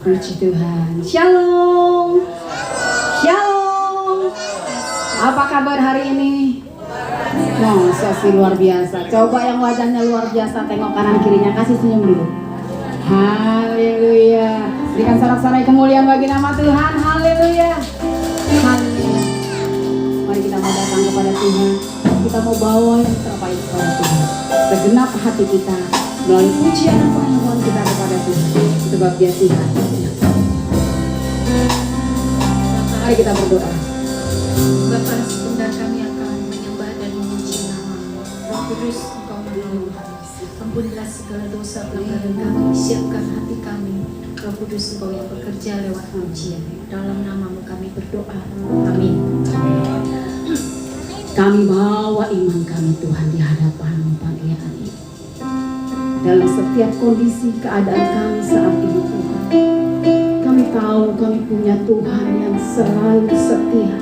Puji Tuhan. Shalom. Shalom. Apa kabar hari ini? Sesi luar biasa. Coba yang wajahnya luar biasa, tengok kanan kirinya, kasih senyum dulu. Haleluya. Berikan sorak-sorai kemuliaan bagi nama Tuhan. Haleluya. Haleluya. Mari kita mau datang kepada Tuhan. Kita mau bawa yang terbaik kepada Tuhan. Segenap hati kita melalui pujian dan pengakuan kita kepada Tuhan. Sebab Dia Tuhan. Mari kita berdoa. Bapa Surga, kami akan menyembah dan memuji nama Roh Kudus. Engkau menolong. Ampunilah segala dosa pelanggaran kami. Siapkan hati kami. Roh Kudus, Engkau yang bekerja lewat pujian. Dalam namamu kami berdoa. Amin. Kami bawa iman kami Tuhan di hadapan-Mu pagi hari ini. Dalam setiap kondisi keadaan kami saat ini Tuhan, kami tahu kami punya Tuhan yang selalu setia.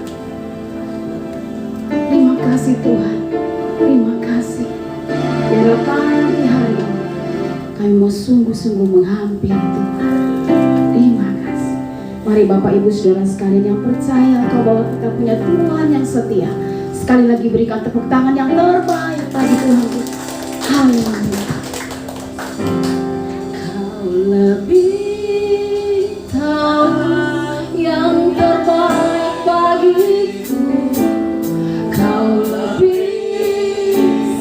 Terima kasih Tuhan, terima kasih. Biarlah pagi hari ini kami mau sungguh-sungguh menghampiri Tuhan. Terima kasih. Mari Bapak Ibu Saudara sekalian yang percaya Engkau bahwa kita punya Tuhan yang setia. Sekali lagi berikan tepuk tangan yang terbaik bagi Tuhan kita. Haleluya. Kau lebih tahu yang terbaik bagiku. Kau lebih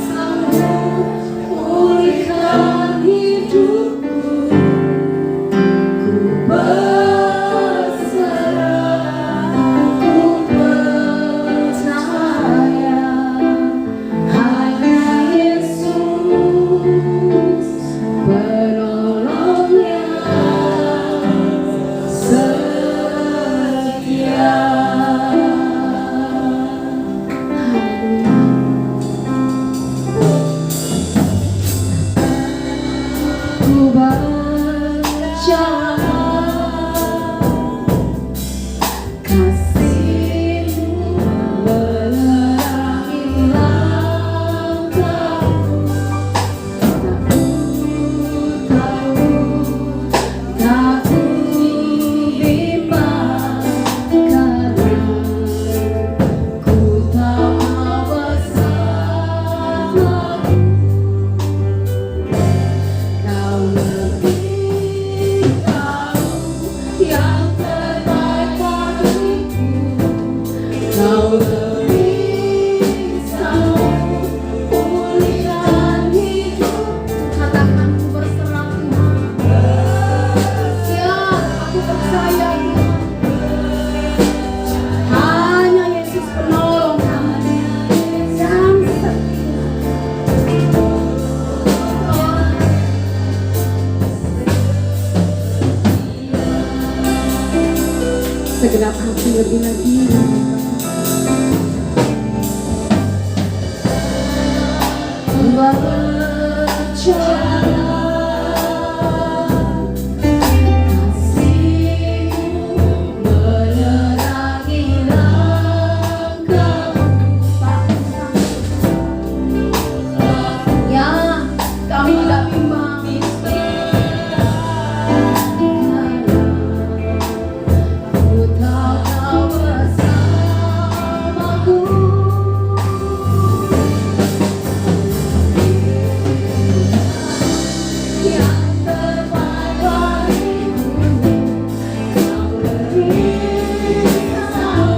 sanggup pulihkan hidupku. Ku berserah, ku percaya hanya Yesus penolong yang setia. Ku berjalan kasih-Mu menerangi langkahku. Takut bimbang karena ku tahu bersamamu. Kau lebih tahu yang terbaik bagiku. Kau lebih tahu pulihkan hidupku. Katakan ku berserah Tuhan. Ya, aku percaya Tuhan. Hanya Yesus penolong kami yang setia. Segenap hati lebih lagi. Kasih-Mu menerangi langkahku. Ya, kami tidak bimbang. Ku tahu bersamaku. Yang terbaik bagiku. Kau lebih tahu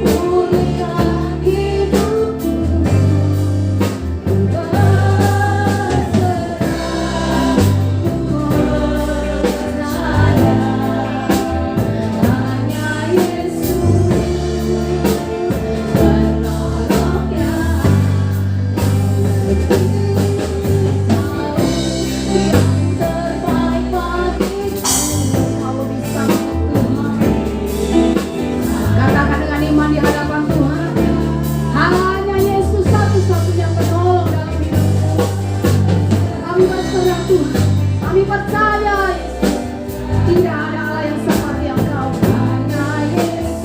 pulihkan hidupku. Ku berserah, ku percaya hanya Yesus penolong yang terbaik bagiku. Kau bisa Tuhan. Katakan dengan iman di hadapan Tuhan. Hanya Yesus satu-satunya penolong dalam hidupku. Kami berserah Tuhan. Kami percaya Yesus. Tidak ada Allah yang seperti Engkau. Hanya Yesus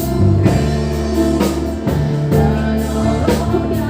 penolong yang setia.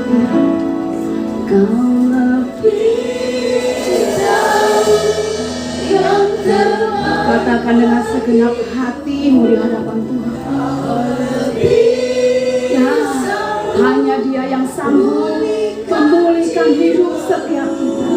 setia. Kau lebih jauh yang terbaik. Katakan dengan segenap hatimu di hadapan Tuhan. Ya, hanya Dia yang sanggup memulihkan hidup setiap kita.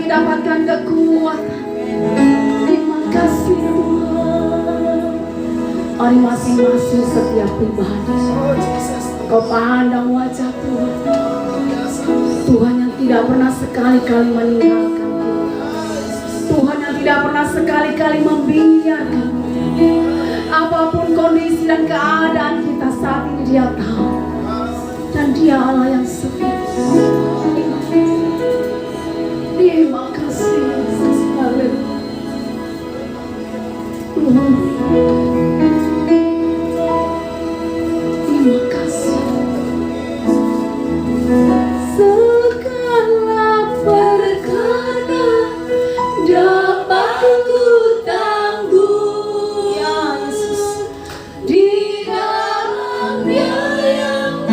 mendapatkan kekuatan. Terima kasih Tuhan. Mari masing-masing setiap pribadi, kau pandang wajah Tuhan. Tuhan yang tidak pernah sekali-kali meninggalkan kita. Tuhan yang tidak pernah sekali-kali membiarkan. Apapun kondisi dan keadaan kita saat ini, Dia tahu. Dan Dia Allah yang setia. Terima kasih Yesus. Haleluya. Terima kasih. Segala perkara dapat ku tanggung, ya Yesus, di dalam Dia yang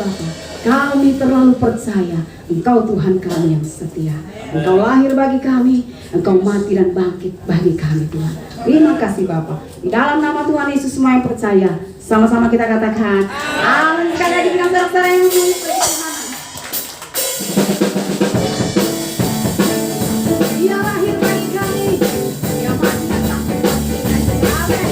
Bapa, kami terlalu percaya Engkau Tuhan kami yang setia. Engkau lahir bagi kami, Engkau mati dan bangkit bagi kami Tuhan. Terima kasih Bapa. Di dalam nama Tuhan Yesus semua yang percaya, sama-sama kita katakan amin. Sekali lagi dengan saudara yang Dia lahir bagi kami, Dia mati dan bangkit bagi kami. Amin.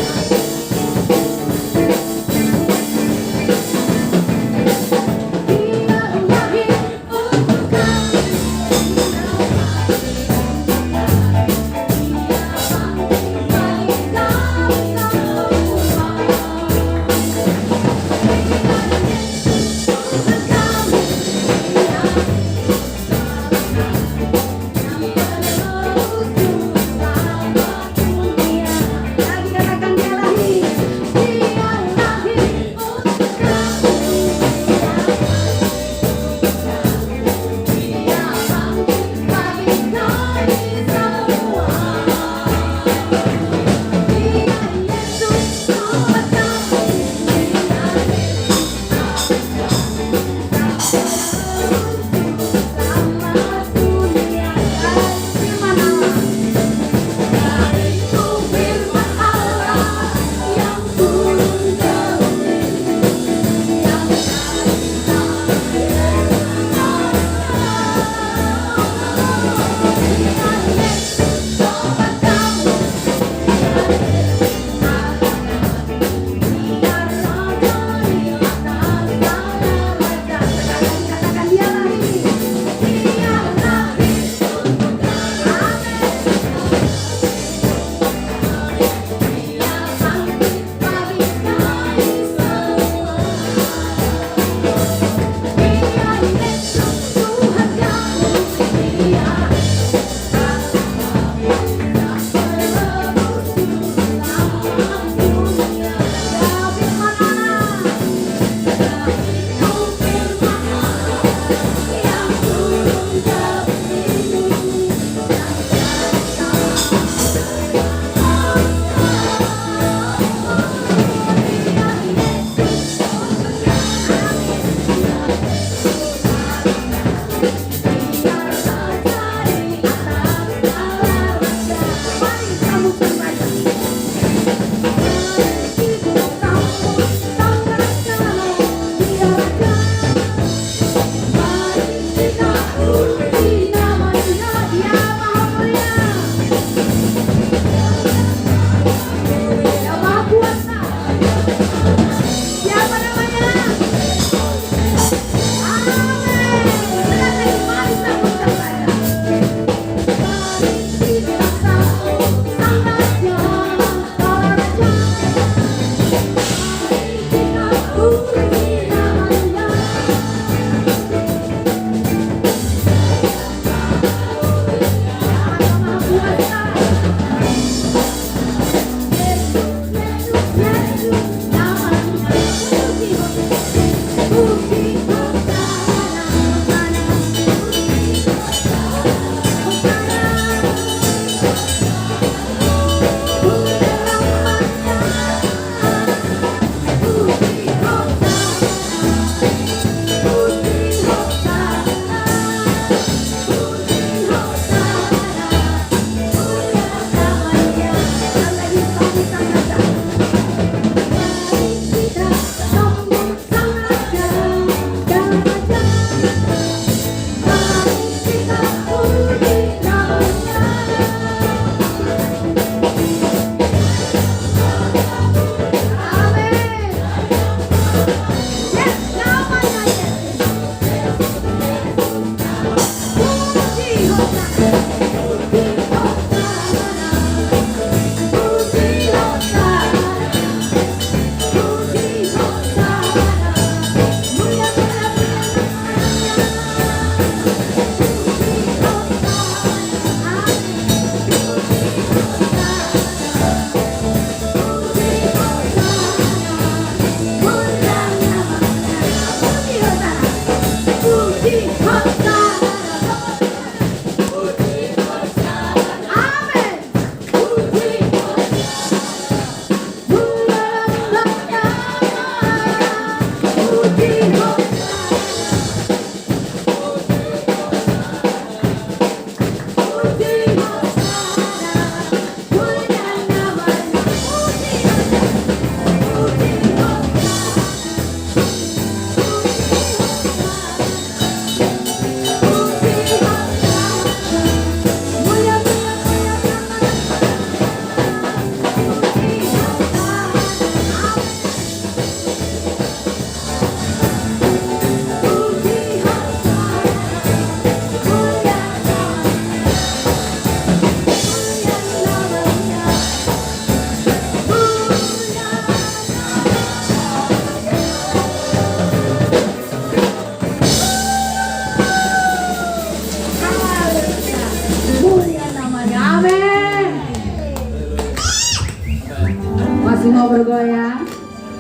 sayang?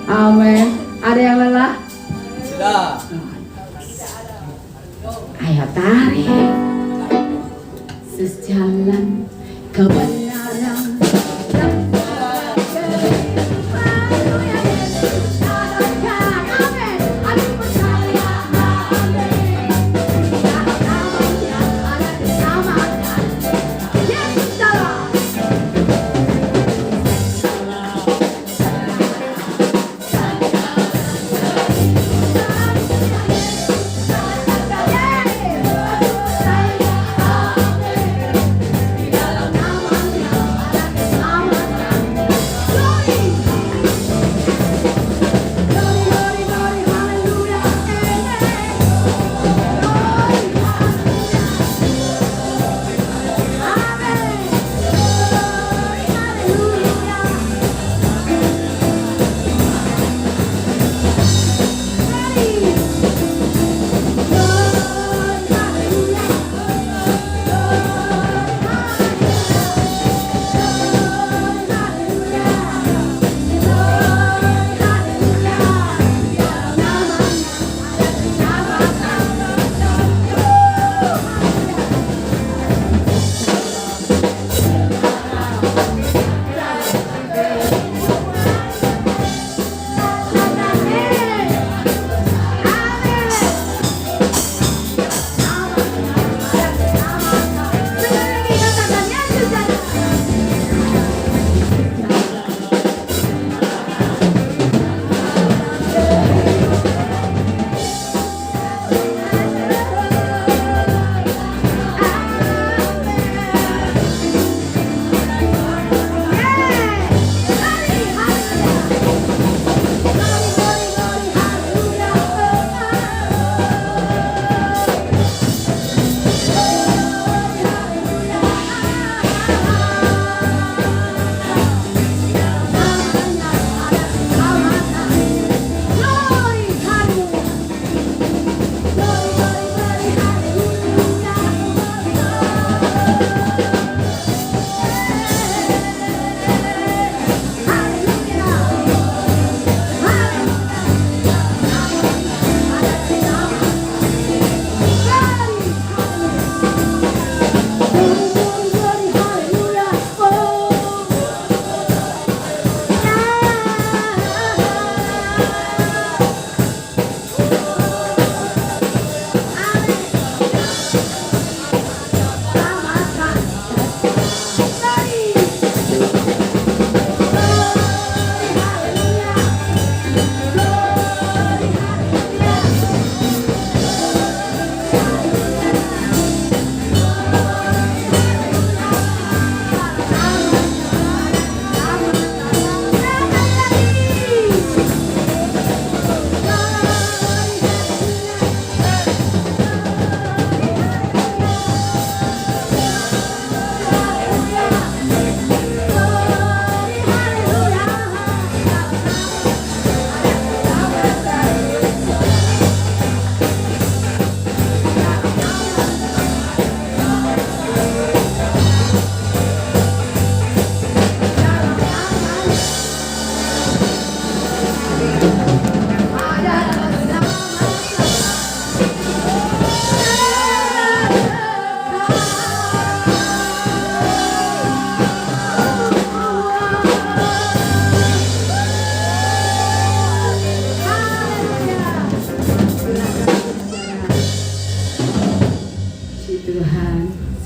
Amin. Ada yang lelah? Sudah. Ayo tarik. Sejalan kebenaran.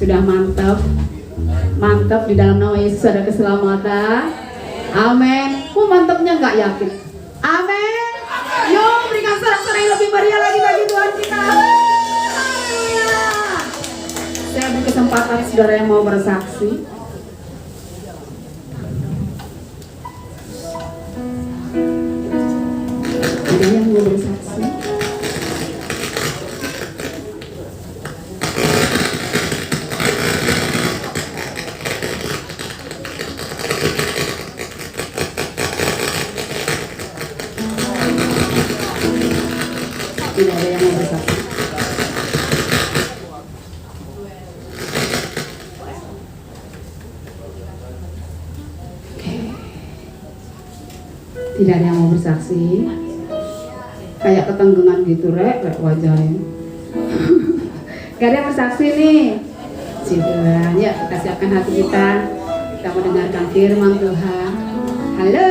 Sudah mantap di dalam nama Yesus ada keselamatan. Amin. Mantapnya nggak yakin? Amin. Yuk berikan sorak-sorai yang lebih meriah lagi bagi Tuhan kita. Haleluya. Saya beri kesempatan saudara yang mau bersaksi. Ada yang mau bersaksi? Tidak ada yang mau bersaksi. Oke. Tidak ada yang mau bersaksi. Kayak ketenggengan gitu rek wajahnya. Gak ada yang bersaksi nih. Tuhan, ya kita siapkan hati kita. Kita mendengarkan firman Tuhan. Halo.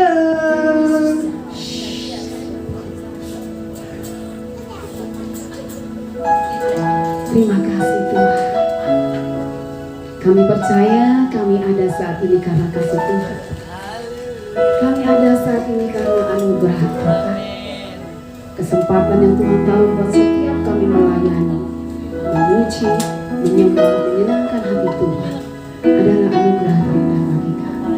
Terima kasih Tuhan. Kami percaya kami ada saat ini karena kasih Tuhan. Kami ada saat ini karena anugerah Tuhan. Kesempatan yang Tuhan tahu buat setiap kami melayani, memuji, menyembah, menyenangkan hati Tuhan adalah anugerah terindah bagi kami.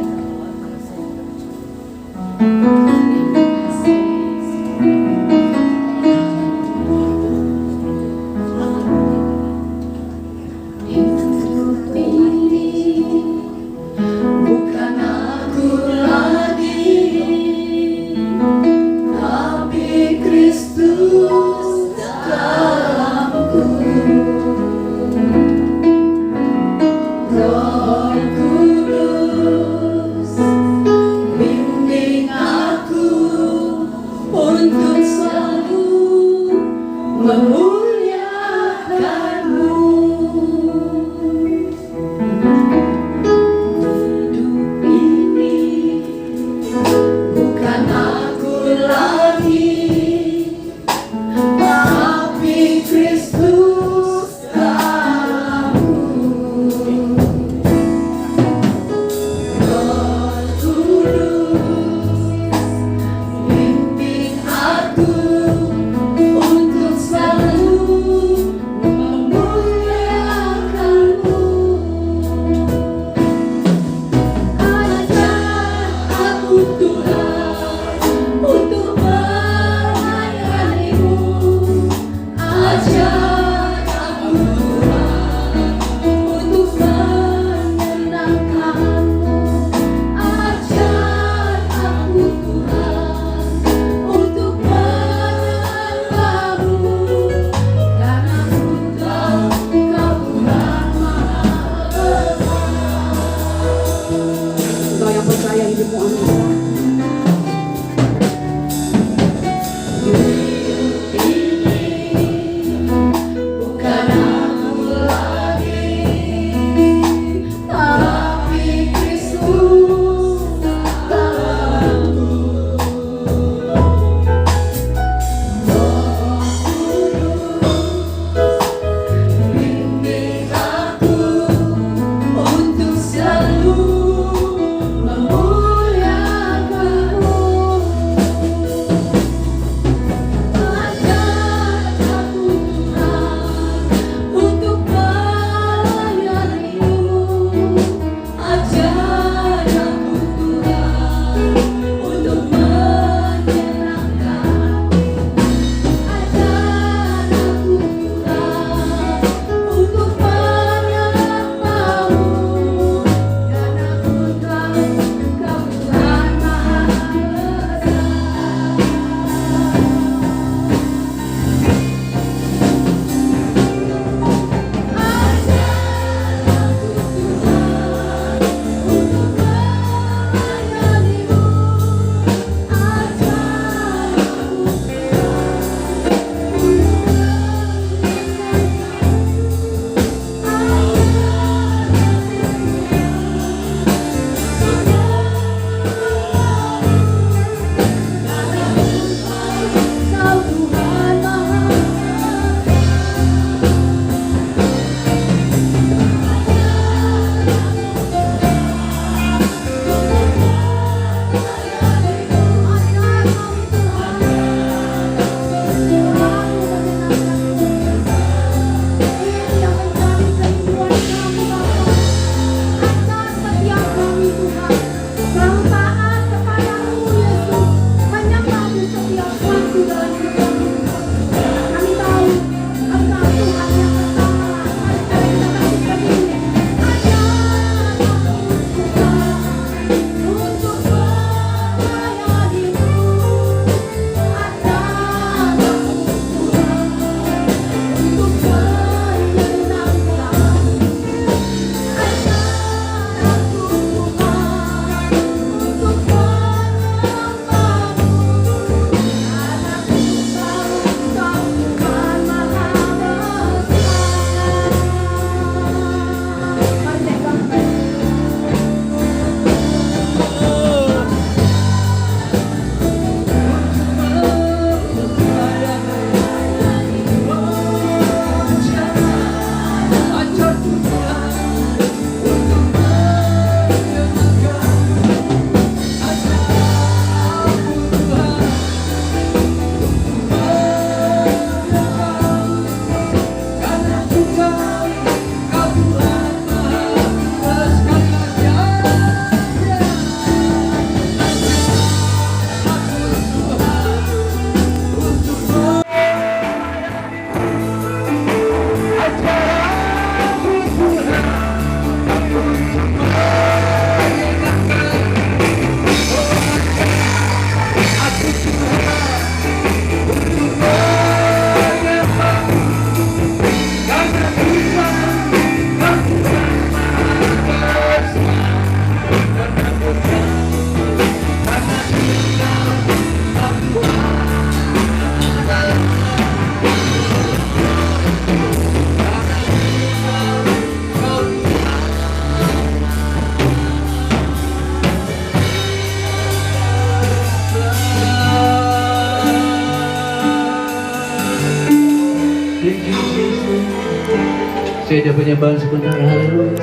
Saja penyembahan sebentar. Haleluya.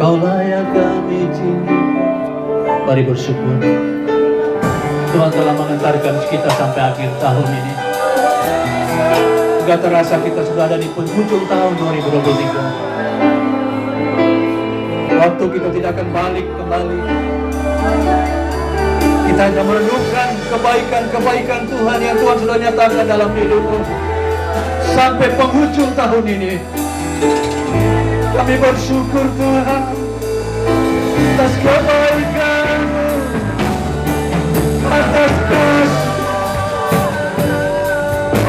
Kau layak kami tinggi. Mari bersyukur. Tuhan telah mengantarkan kita sampai akhir tahun ini. Gak terasa kita sudah ada di penghujung tahun 2023. Waktu kita tidak akan balik kembali. Kita hanya merenungkan kebaikan-kebaikan Tuhan yang Tuhan sudah nyatakan dalam hidupmu. Sampai penghujung tahun ini, kami bersyukur Tuhan atas kebaikan-Mu, atas kasih,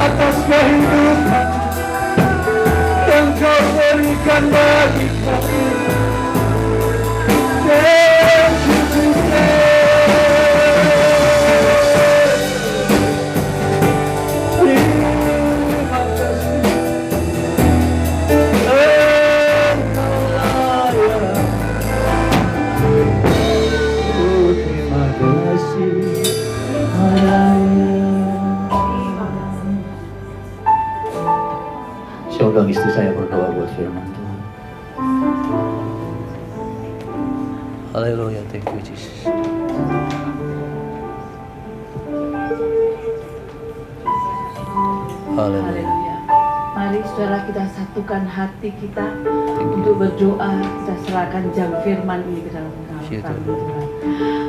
atas kehidupan yang Kau berikan bagi kami. Thank you, Jesus. Saya undang istri saya berdoa buat firman Tuhan. Haleluya, thank you Jesus. Haleluya. Mari saudara kita satukan hati kita untuk berdoa. Kita serahkan jam firman ini ke dalam tangan Tuhan.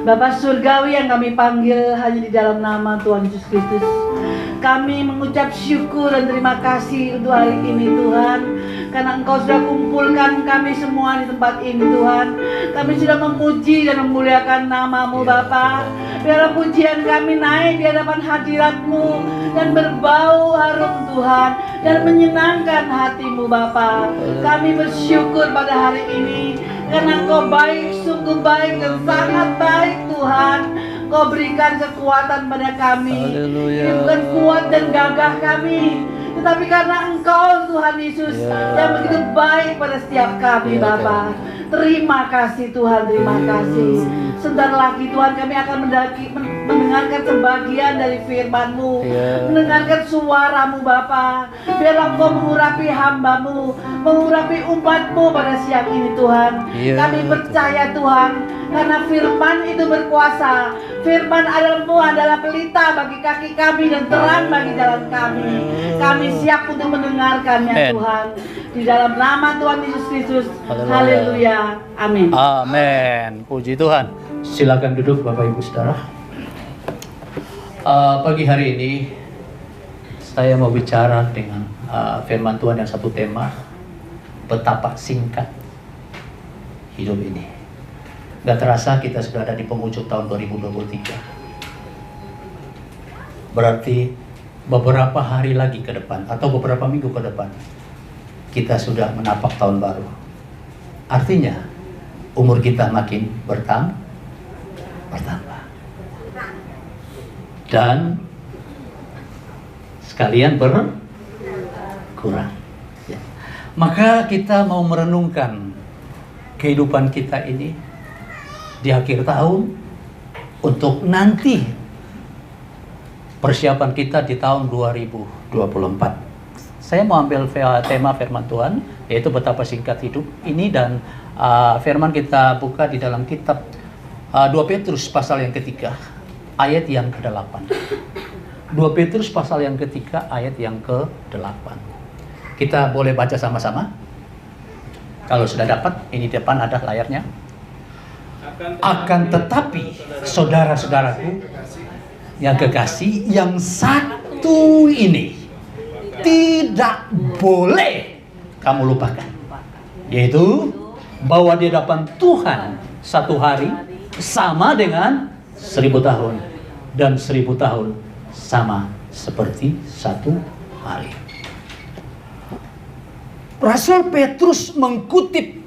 Bapa Surgawi yang kami panggil hanya di dalam nama Tuhan Yesus Kristus, kami mengucap syukur dan terima kasih untuk hari ini Tuhan, karena Engkau sudah kumpulkan kami semua di tempat ini Tuhan. Kami sudah memuji dan memuliakan nama-Mu Bapa. Biarlah pujian kami naik di hadapan hadirat-Mu dan berbau harum Tuhan dan menyenangkan hati-Mu Bapa. Kami bersyukur pada hari ini karena Engkau baik, sungguh baik dan sangat baik Tuhan. Kau berikan kekuatan pada kami. Ini bukan kuat dan gagah kami, tetapi karena Engkau Tuhan Yesus yang begitu baik pada setiap kami Bapa. Terima kasih Tuhan, terima kasih. Sebentar lagi Tuhan kami akan mendengarkan sebagian dari firman-Mu, mendengarkan suara-Mu Bapa. Biarlah Engkau mengurapi hamba-Mu, mengurapi umat-Mu pada siang ini Tuhan. Kami percaya Tuhan, karena firman itu berkuasa. Firman adalah pelita bagi kaki kami dan terang bagi jalan kami. Kami siap untuk mendengarkannya Tuhan. Di dalam nama Tuhan Yesus Kristus. Haleluya. Amin. Amin. Puji Tuhan. Silakan duduk Bapak Ibu Saudara. Pagi hari ini saya mau bicara dengan firman Tuhan yang satu tema, betapa singkat hidup ini. Gak terasa kita sudah ada di penghujung tahun 2023. Berarti beberapa hari lagi ke depan atau beberapa minggu ke depan kita sudah menapak tahun baru. Artinya umur kita makin bertambah dan sekalian berkurang. Maka kita mau merenungkan kehidupan kita ini di akhir tahun untuk nanti persiapan kita di tahun 2024. Saya mau ambil tema firman Tuhan, yaitu betapa singkat hidup ini, dan firman kita buka di dalam kitab 2 Petrus pasal yang ketiga ayat yang ke-8. 2 Petrus pasal yang ketiga ayat yang ke-8. Kita boleh baca sama-sama. Kalau sudah dapat, ini di depan ada layarnya. Akan tetapi saudara-saudaraku yang kekasih, yang satu ini tidak boleh kamu lupakan, yaitu bahwa di hadapan Tuhan satu hari sama dengan 1000 tahun, dan 1000 tahun sama seperti satu hari. Rasul Petrus mengutip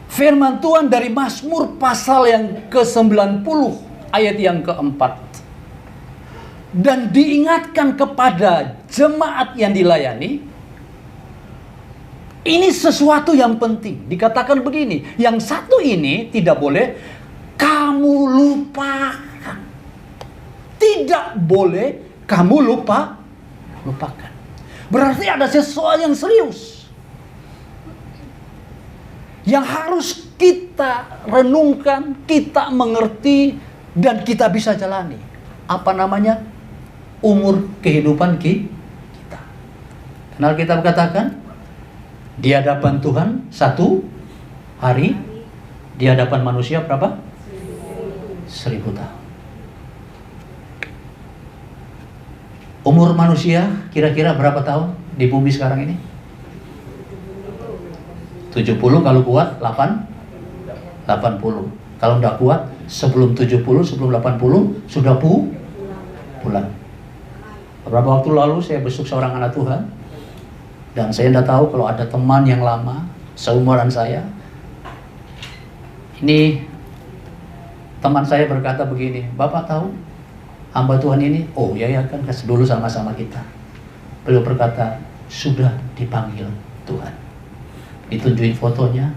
firman Tuhan dari Mazmur pasal yang ke-90 ayat yang ke-4. Dan diingatkan kepada jemaat yang dilayani, ini sesuatu yang penting. Dikatakan begini, yang satu ini tidak boleh kamu lupakan. Tidak boleh kamu lupakan. Berarti ada sesuatu yang serius yang harus kita renungkan, kita mengerti, dan kita bisa jalani. Apa namanya? Umur kehidupan kita. Kenal kita katakan, di hadapan Tuhan 1 hari, di hadapan manusia berapa? 1000 tahun. Umur manusia kira-kira berapa tahun di bumi sekarang ini? 70 kalau kuat, 80. Kalau tidak kuat, sebelum 70, sebelum 80, sudah pulang. Beberapa waktu lalu saya besuk seorang anak Tuhan. Dan saya tidak tahu kalau ada teman yang lama, seumuran saya. Ini teman saya berkata begini, Bapak tahu hamba Tuhan ini? Oh ya kan, dulu sama-sama kita. Beliau berkata, sudah dipanggil Tuhan. Ditunjukin fotonya,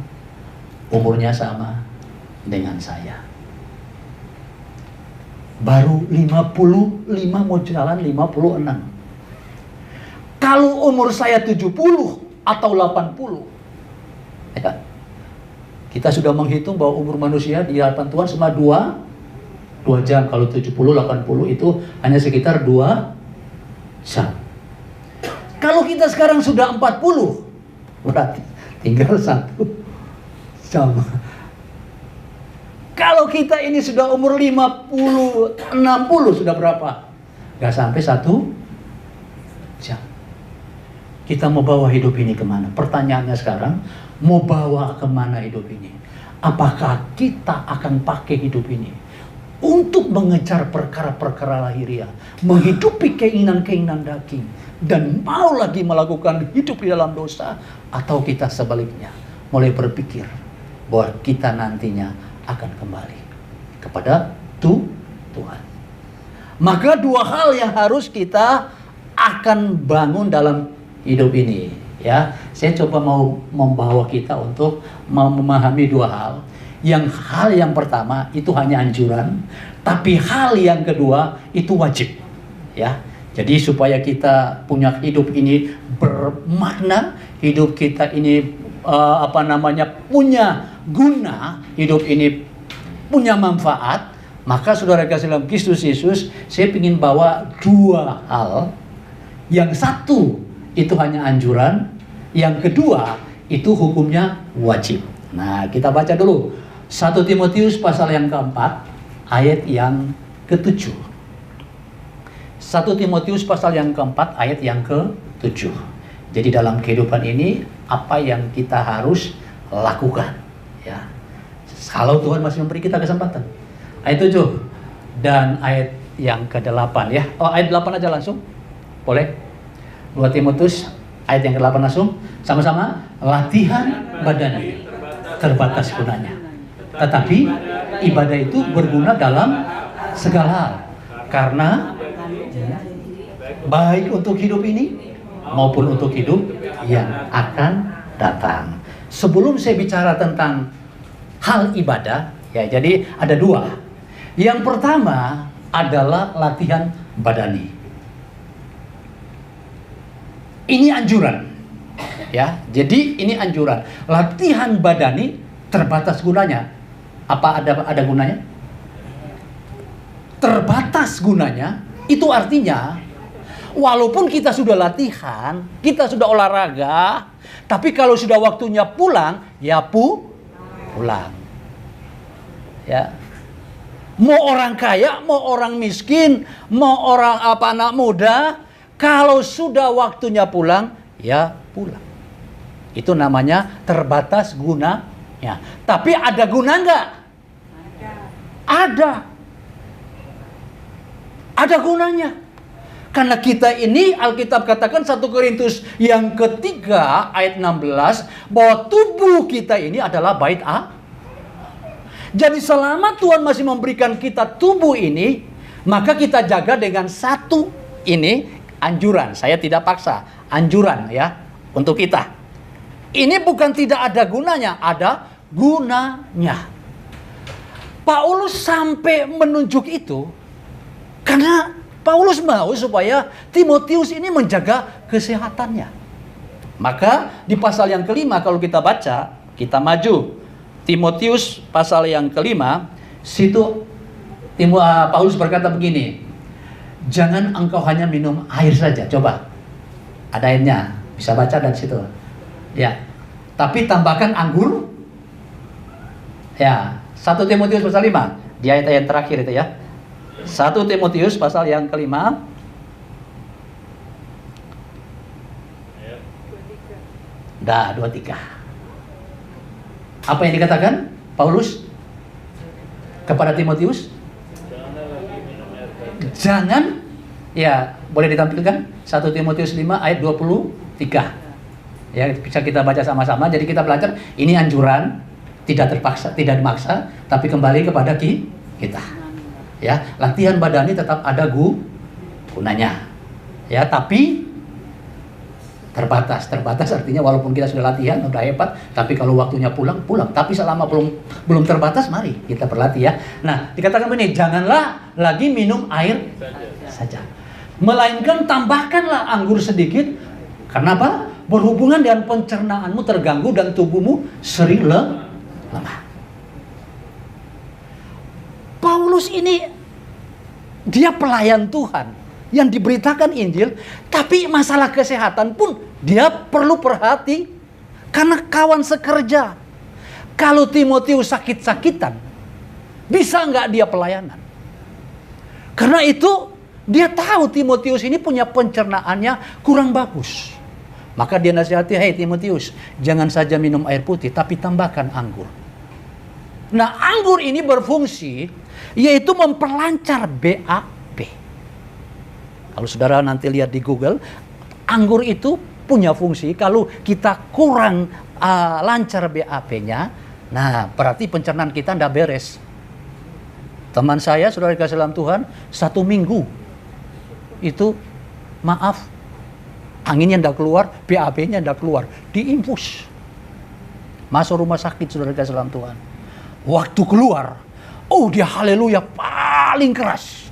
umurnya sama dengan saya. Baru 55 mau jalan 56. Kalau umur saya 70 atau 80, ya, kita sudah menghitung bahwa umur manusia di hadapan Tuhan cuma 2 jam. Kalau 70, 80 itu hanya sekitar 2 jam. Kalau kita sekarang sudah 40, berarti tinggal 1 jam. Kalau kita ini sudah umur 50, 60 sudah berapa? Gak sampai 1 jam. Kita mau bawa hidup ini kemana? Pertanyaannya sekarang, mau bawa kemana hidup ini? Apakah kita akan pakai hidup ini untuk mengejar perkara-perkara lahiriah, menghidupi keinginan-keinginan daging, dan mau lagi melakukan hidup di dalam dosa? Atau kita sebaliknya, mulai berpikir bahwa kita nantinya akan kembali kepada Tuhan. Maka 2 hal yang harus kita akan bangun dalam hidup ini, ya. Saya coba mau membawa kita untuk memahami 2 hal. Hal yang pertama itu hanya anjuran, tapi hal yang kedua itu wajib, ya. Jadi supaya kita punya hidup ini bermakna, hidup kita ini punya guna, hidup ini punya manfaat, maka saudara kasih dalam Kristus Yesus, saya ingin bawa 2 hal. Yang satu itu hanya anjuran, yang kedua itu hukumnya wajib. Nah, kita baca dulu 1 Timotius pasal yang keempat, ayat yang ke-7. 1 Timotius pasal yang keempat, ayat yang ke-7. Jadi dalam kehidupan ini, apa yang kita harus lakukan, ya. Kalau Tuhan masih memberi kita kesempatan. Ayat 7 dan ayat yang ke-8, ya. Oh, ayat 8 aja langsung. Boleh? 2 Timotius ayat yang ke-8 langsung. Sama-sama, latihan badani terbatas gunanya. Tetapi ibadah itu berguna dalam segala hal. Karena baik untuk hidup ini maupun untuk hidup yang akan datang. Sebelum saya bicara tentang hal ibadah, ya, jadi ada 2. Yang pertama adalah latihan badani. Ini anjuran, ya. Jadi ini anjuran. Latihan badani terbatas gunanya. Apa ada gunanya? Terbatas gunanya itu artinya walaupun kita sudah latihan, kita sudah olahraga, tapi kalau sudah waktunya pulang, ya pulang. Ya. Mau orang kaya, mau orang miskin, mau orang anak muda, kalau sudah waktunya pulang, ya pulang. Itu namanya terbatas gunanya. Tapi ada guna enggak? Ada gunanya. Karena kita ini, Alkitab katakan 1 Korintus yang ketiga ayat 16, bahwa tubuh kita ini adalah bait Allah. Jadi selama Tuhan masih memberikan kita tubuh ini, maka kita jaga dengan satu ini, anjuran. Saya tidak paksa, anjuran ya untuk kita. Ini bukan tidak ada gunanya, ada gunanya. Paulus sampai menunjuk itu karena Paulus mau supaya Timotius ini menjaga kesehatannya. Maka di pasal yang kelima kalau kita baca, kita maju Timotius pasal yang kelima, situ Paulus berkata begini, jangan engkau hanya minum air saja. Coba, ada ayatnya, bisa baca dari situ. Ya, tapi tambahkan anggur. Ya, 1 Timotius pasal 5, di ayat-ayat terakhir itu ya. 1 Timotius pasal yang kelima. Dah, 23. Apa yang dikatakan Paulus kepada Timotius? Jangan, ya boleh ditampilkan 1 Timotius 5 ayat 23. Ya, bisa kita baca sama-sama. Jadi kita belajar, ini anjuran, tidak terpaksa, tidak dimaksa, tapi kembali kepada kita. Ya, latihan badani tetap ada gunanya. Ya, tapi terbatas artinya walaupun kita sudah latihan udah hebat, tapi kalau waktunya pulang. Tapi selama belum terbatas, mari kita berlatih ya. Nah, dikatakan begini, janganlah lagi minum air saja, melainkan tambahkanlah anggur sedikit. Karena apa? Berhubungan dengan pencernaanmu terganggu dan tubuhmu sering lemah. Paulus ini dia pelayan Tuhan yang diberitakan Injil, tapi masalah kesehatan pun dia perlu perhati karena kawan sekerja. Kalau Timotius sakit-sakitan, bisa nggak dia pelayanan? Karena itu dia tahu Timotius ini punya pencernaannya kurang bagus. Maka dia nasihati, "Hei Timotius, jangan saja minum air putih, tapi tambahkan anggur." Nah, anggur ini berfungsi yaitu memperlancar BAP. Kalau saudara nanti lihat di Google, anggur itu punya fungsi kalau kita kurang lancar BAP-nya, nah berarti pencernaan kita tidak beres. Teman saya, saudara dikasih dalam Tuhan, 1 minggu itu, maaf, anginnya tidak keluar, BAP-nya tidak keluar, diinfus. Masuk rumah sakit, saudara dikasih dalam Tuhan. Waktu keluar, oh dia haleluya paling keras.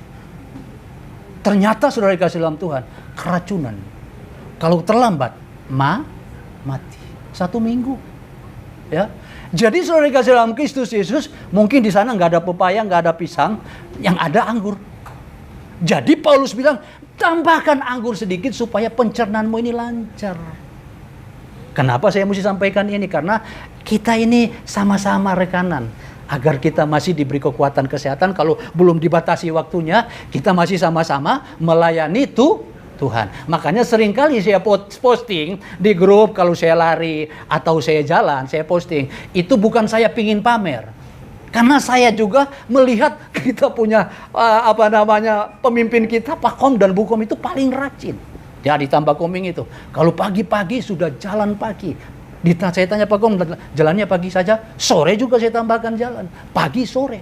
Ternyata saudara dikasih dalam Tuhan, keracunan. Kalau terlambat, mati. 1 minggu. Ya. Jadi saudara dikasih dalam Kristus Yesus, mungkin di sana nggak ada pepaya, nggak ada pisang, yang ada anggur. Jadi Paulus bilang, tambahkan anggur sedikit supaya pencernaanmu ini lancar. Kenapa saya mesti sampaikan ini? Karena kita ini sama-sama rekanan. Agar kita masih diberi kekuatan kesehatan, kalau belum dibatasi waktunya, kita masih sama-sama melayani Tuhan. Makanya seringkali saya posting di grup kalau saya lari atau saya jalan, saya posting. Itu bukan saya pingin pamer. Karena saya juga melihat kita punya pemimpin kita, Pak Kom dan Bu Kom itu paling rajin. Ya, ditambah Koming itu. Kalau pagi-pagi sudah jalan pagi. Saya tanya Pak Kom, jalannya pagi saja, sore juga saya tambahkan jalan, pagi sore.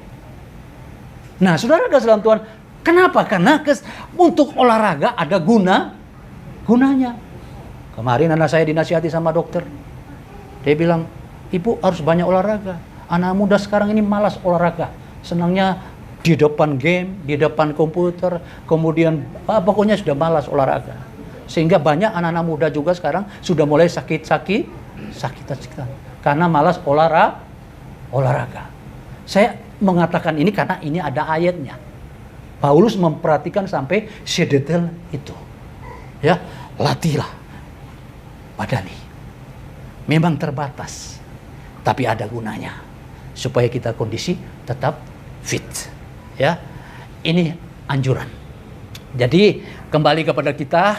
Nah, saudara kasih dalam Tuhan, kenapa? Karena untuk olahraga ada gunanya. Kemarin anak saya dinasihati sama dokter, dia bilang, ibu harus banyak olahraga. Anak muda sekarang ini malas olahraga, senangnya di depan game, di depan komputer, kemudian pokoknya sudah malas olahraga. Sehingga banyak anak-anak muda juga sekarang sudah mulai sakitan karena malas olahraga. Saya mengatakan ini karena ini ada ayatnya. Paulus memperhatikan sampai sedetail itu. Ya, latihlah badani. Memang terbatas, tapi ada gunanya supaya kita kondisi tetap fit. Ya, ini anjuran. Jadi kembali kepada kita,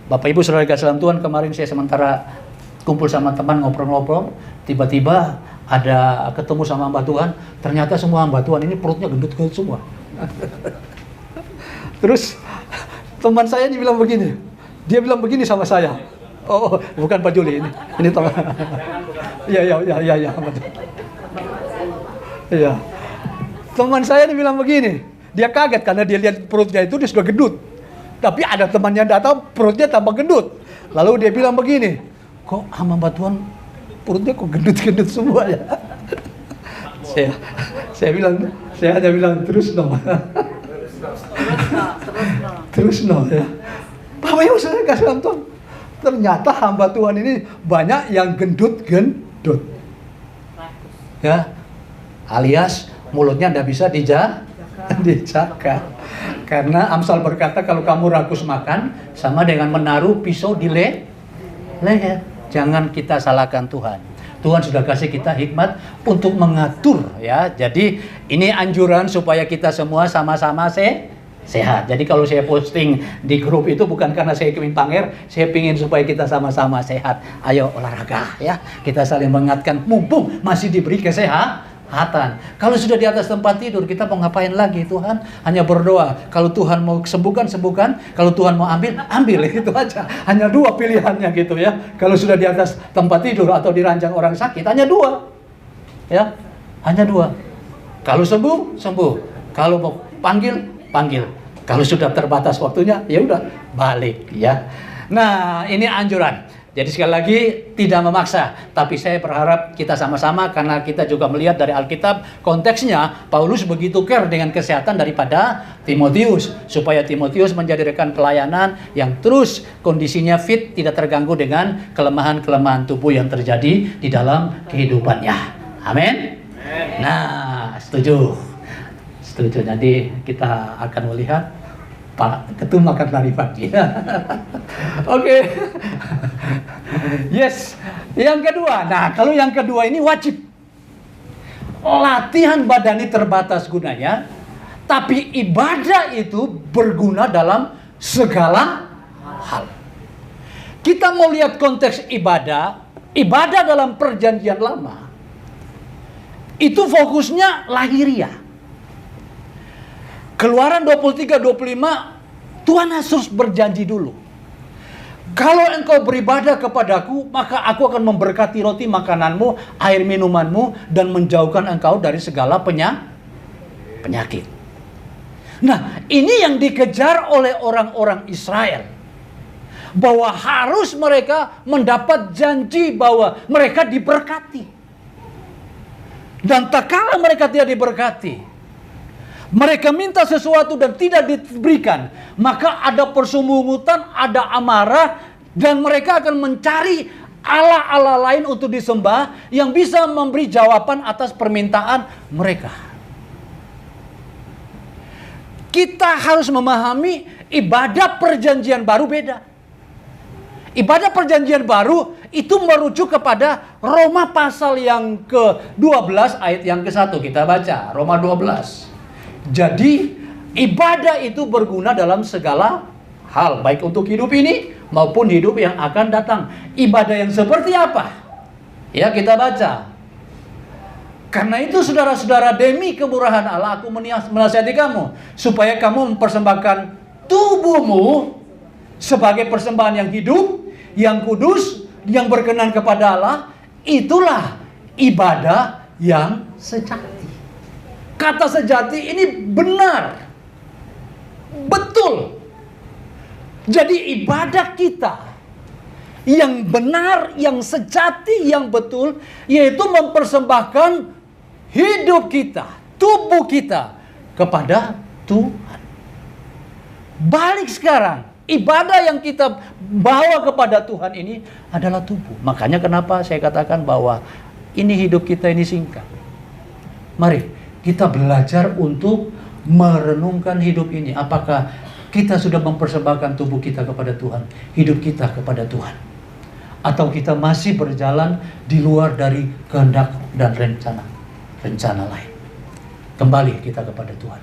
Bapak Ibu Saudara dikasih dalam Tuhan, kemarin saya sementara kumpul sama teman ngobrol-ngobrol, tiba-tiba ada ketemu sama hamba Tuhan, ternyata semua hamba Tuhan ini perutnya gendut-gendut semua. Terus teman saya bilang begini, dia bilang begini sama saya. Oh, bukan Pak Juli ini teman. Iya. Iya. Teman saya bilang begini, dia kaget karena dia lihat perutnya itu dia sudah gendut. Tapi ada temannya datang perutnya tambah gendut. Lalu dia bilang begini, kok hamba Tuhan perutnya kok gendut-gendut semua ya? Saya hanya bilang terus no. Terus no ya. Bapak Ibu Saudara kasih dalam Tuhan, ternyata hamba Tuhan ini banyak yang gendut-gendut. Ya, alias mulutnya tidak bisa dijaga. Karena Amsal berkata kalau kamu rakus makan sama dengan menaruh pisau di leher. Jangan kita salahkan Tuhan. Tuhan sudah kasih kita hikmat untuk mengatur, ya. Jadi ini anjuran supaya kita semua sama-sama sehat. Jadi kalau saya posting di grup itu bukan karena saya ingin pamer, saya ingin supaya kita sama-sama sehat. Ayo olahraga, ya. Kita saling mengingatkan mumpung masih diberi kesehatan. Kalau sudah di atas tempat tidur, kita mau ngapain lagi? Tuhan hanya berdoa. Kalau Tuhan mau sembuhkan, sembuhkan. Kalau Tuhan mau ambil, itu aja. Hanya dua pilihannya gitu ya. Kalau sudah di atas tempat tidur atau di ranjang orang sakit, hanya dua. Ya, hanya dua. Kalau sembuh, sembuh. Kalau mau panggil. Kalau sudah terbatas waktunya, ya udah balik ya. Nah, ini anjuran. Jadi sekali lagi tidak memaksa, tapi saya berharap kita sama-sama karena kita juga melihat dari Alkitab konteksnya Paulus begitu care dengan kesehatan daripada Timotius supaya Timotius menjadi rekan pelayanan yang terus kondisinya fit, tidak terganggu dengan kelemahan-kelemahan tubuh yang terjadi di dalam kehidupannya. Amin. Nah, setuju. Nanti kita akan melihat Pak Ketum akan lari pagi. Oke. Yes. Yang kedua. Nah, kalau yang kedua ini wajib. Latihan badani terbatas gunanya, tapi ibadah itu berguna dalam segala hal. Kita mau lihat konteks ibadah dalam perjanjian lama. Itu fokusnya lahiriah. Keluaran 23-25, Tuhan Yesus berjanji dulu. Kalau engkau beribadah kepadaku, maka aku akan memberkati roti makananmu, air minumanmu, dan menjauhkan engkau dari segala penyakit. Nah, ini yang dikejar oleh orang-orang Israel. Bahwa harus mereka mendapat janji bahwa mereka diberkati. Dan tak kala mereka tidak diberkati, mereka minta sesuatu dan tidak diberikan, maka ada persumbungutan, ada amarah, dan mereka akan mencari Allah-Allah lain untuk disembah yang bisa memberi jawaban atas permintaan mereka. Kita harus memahami ibadah perjanjian baru beda. Ibadah perjanjian baru itu merujuk kepada Roma pasal yang ke-12 ayat yang ke-1. Kita baca Roma 12. Jadi ibadah itu berguna dalam segala hal, baik untuk hidup ini maupun hidup yang akan datang. Ibadah yang seperti apa? Ya, kita baca. Karena itu saudara-saudara, demi kemurahan Allah aku menasihati kamu supaya kamu mempersembahkan tubuhmu sebagai persembahan yang hidup, yang kudus, yang berkenan kepada Allah. Itulah ibadah yang sejati. Kata sejati ini benar, betul. Jadi ibadah kita yang benar, yang sejati, yang betul, yaitu mempersembahkan hidup kita, tubuh kita kepada Tuhan. Balik sekarang, ibadah yang kita bawa kepada Tuhan ini adalah tubuh. Makanya kenapa saya katakan bahwa ini hidup kita ini singkat. Mari kita belajar untuk merenungkan hidup ini. Apakah kita sudah mempersembahkan tubuh kita kepada Tuhan, hidup kita kepada Tuhan, atau kita masih berjalan di luar dari kehendak dan rencana lain? Kembali kita kepada Tuhan.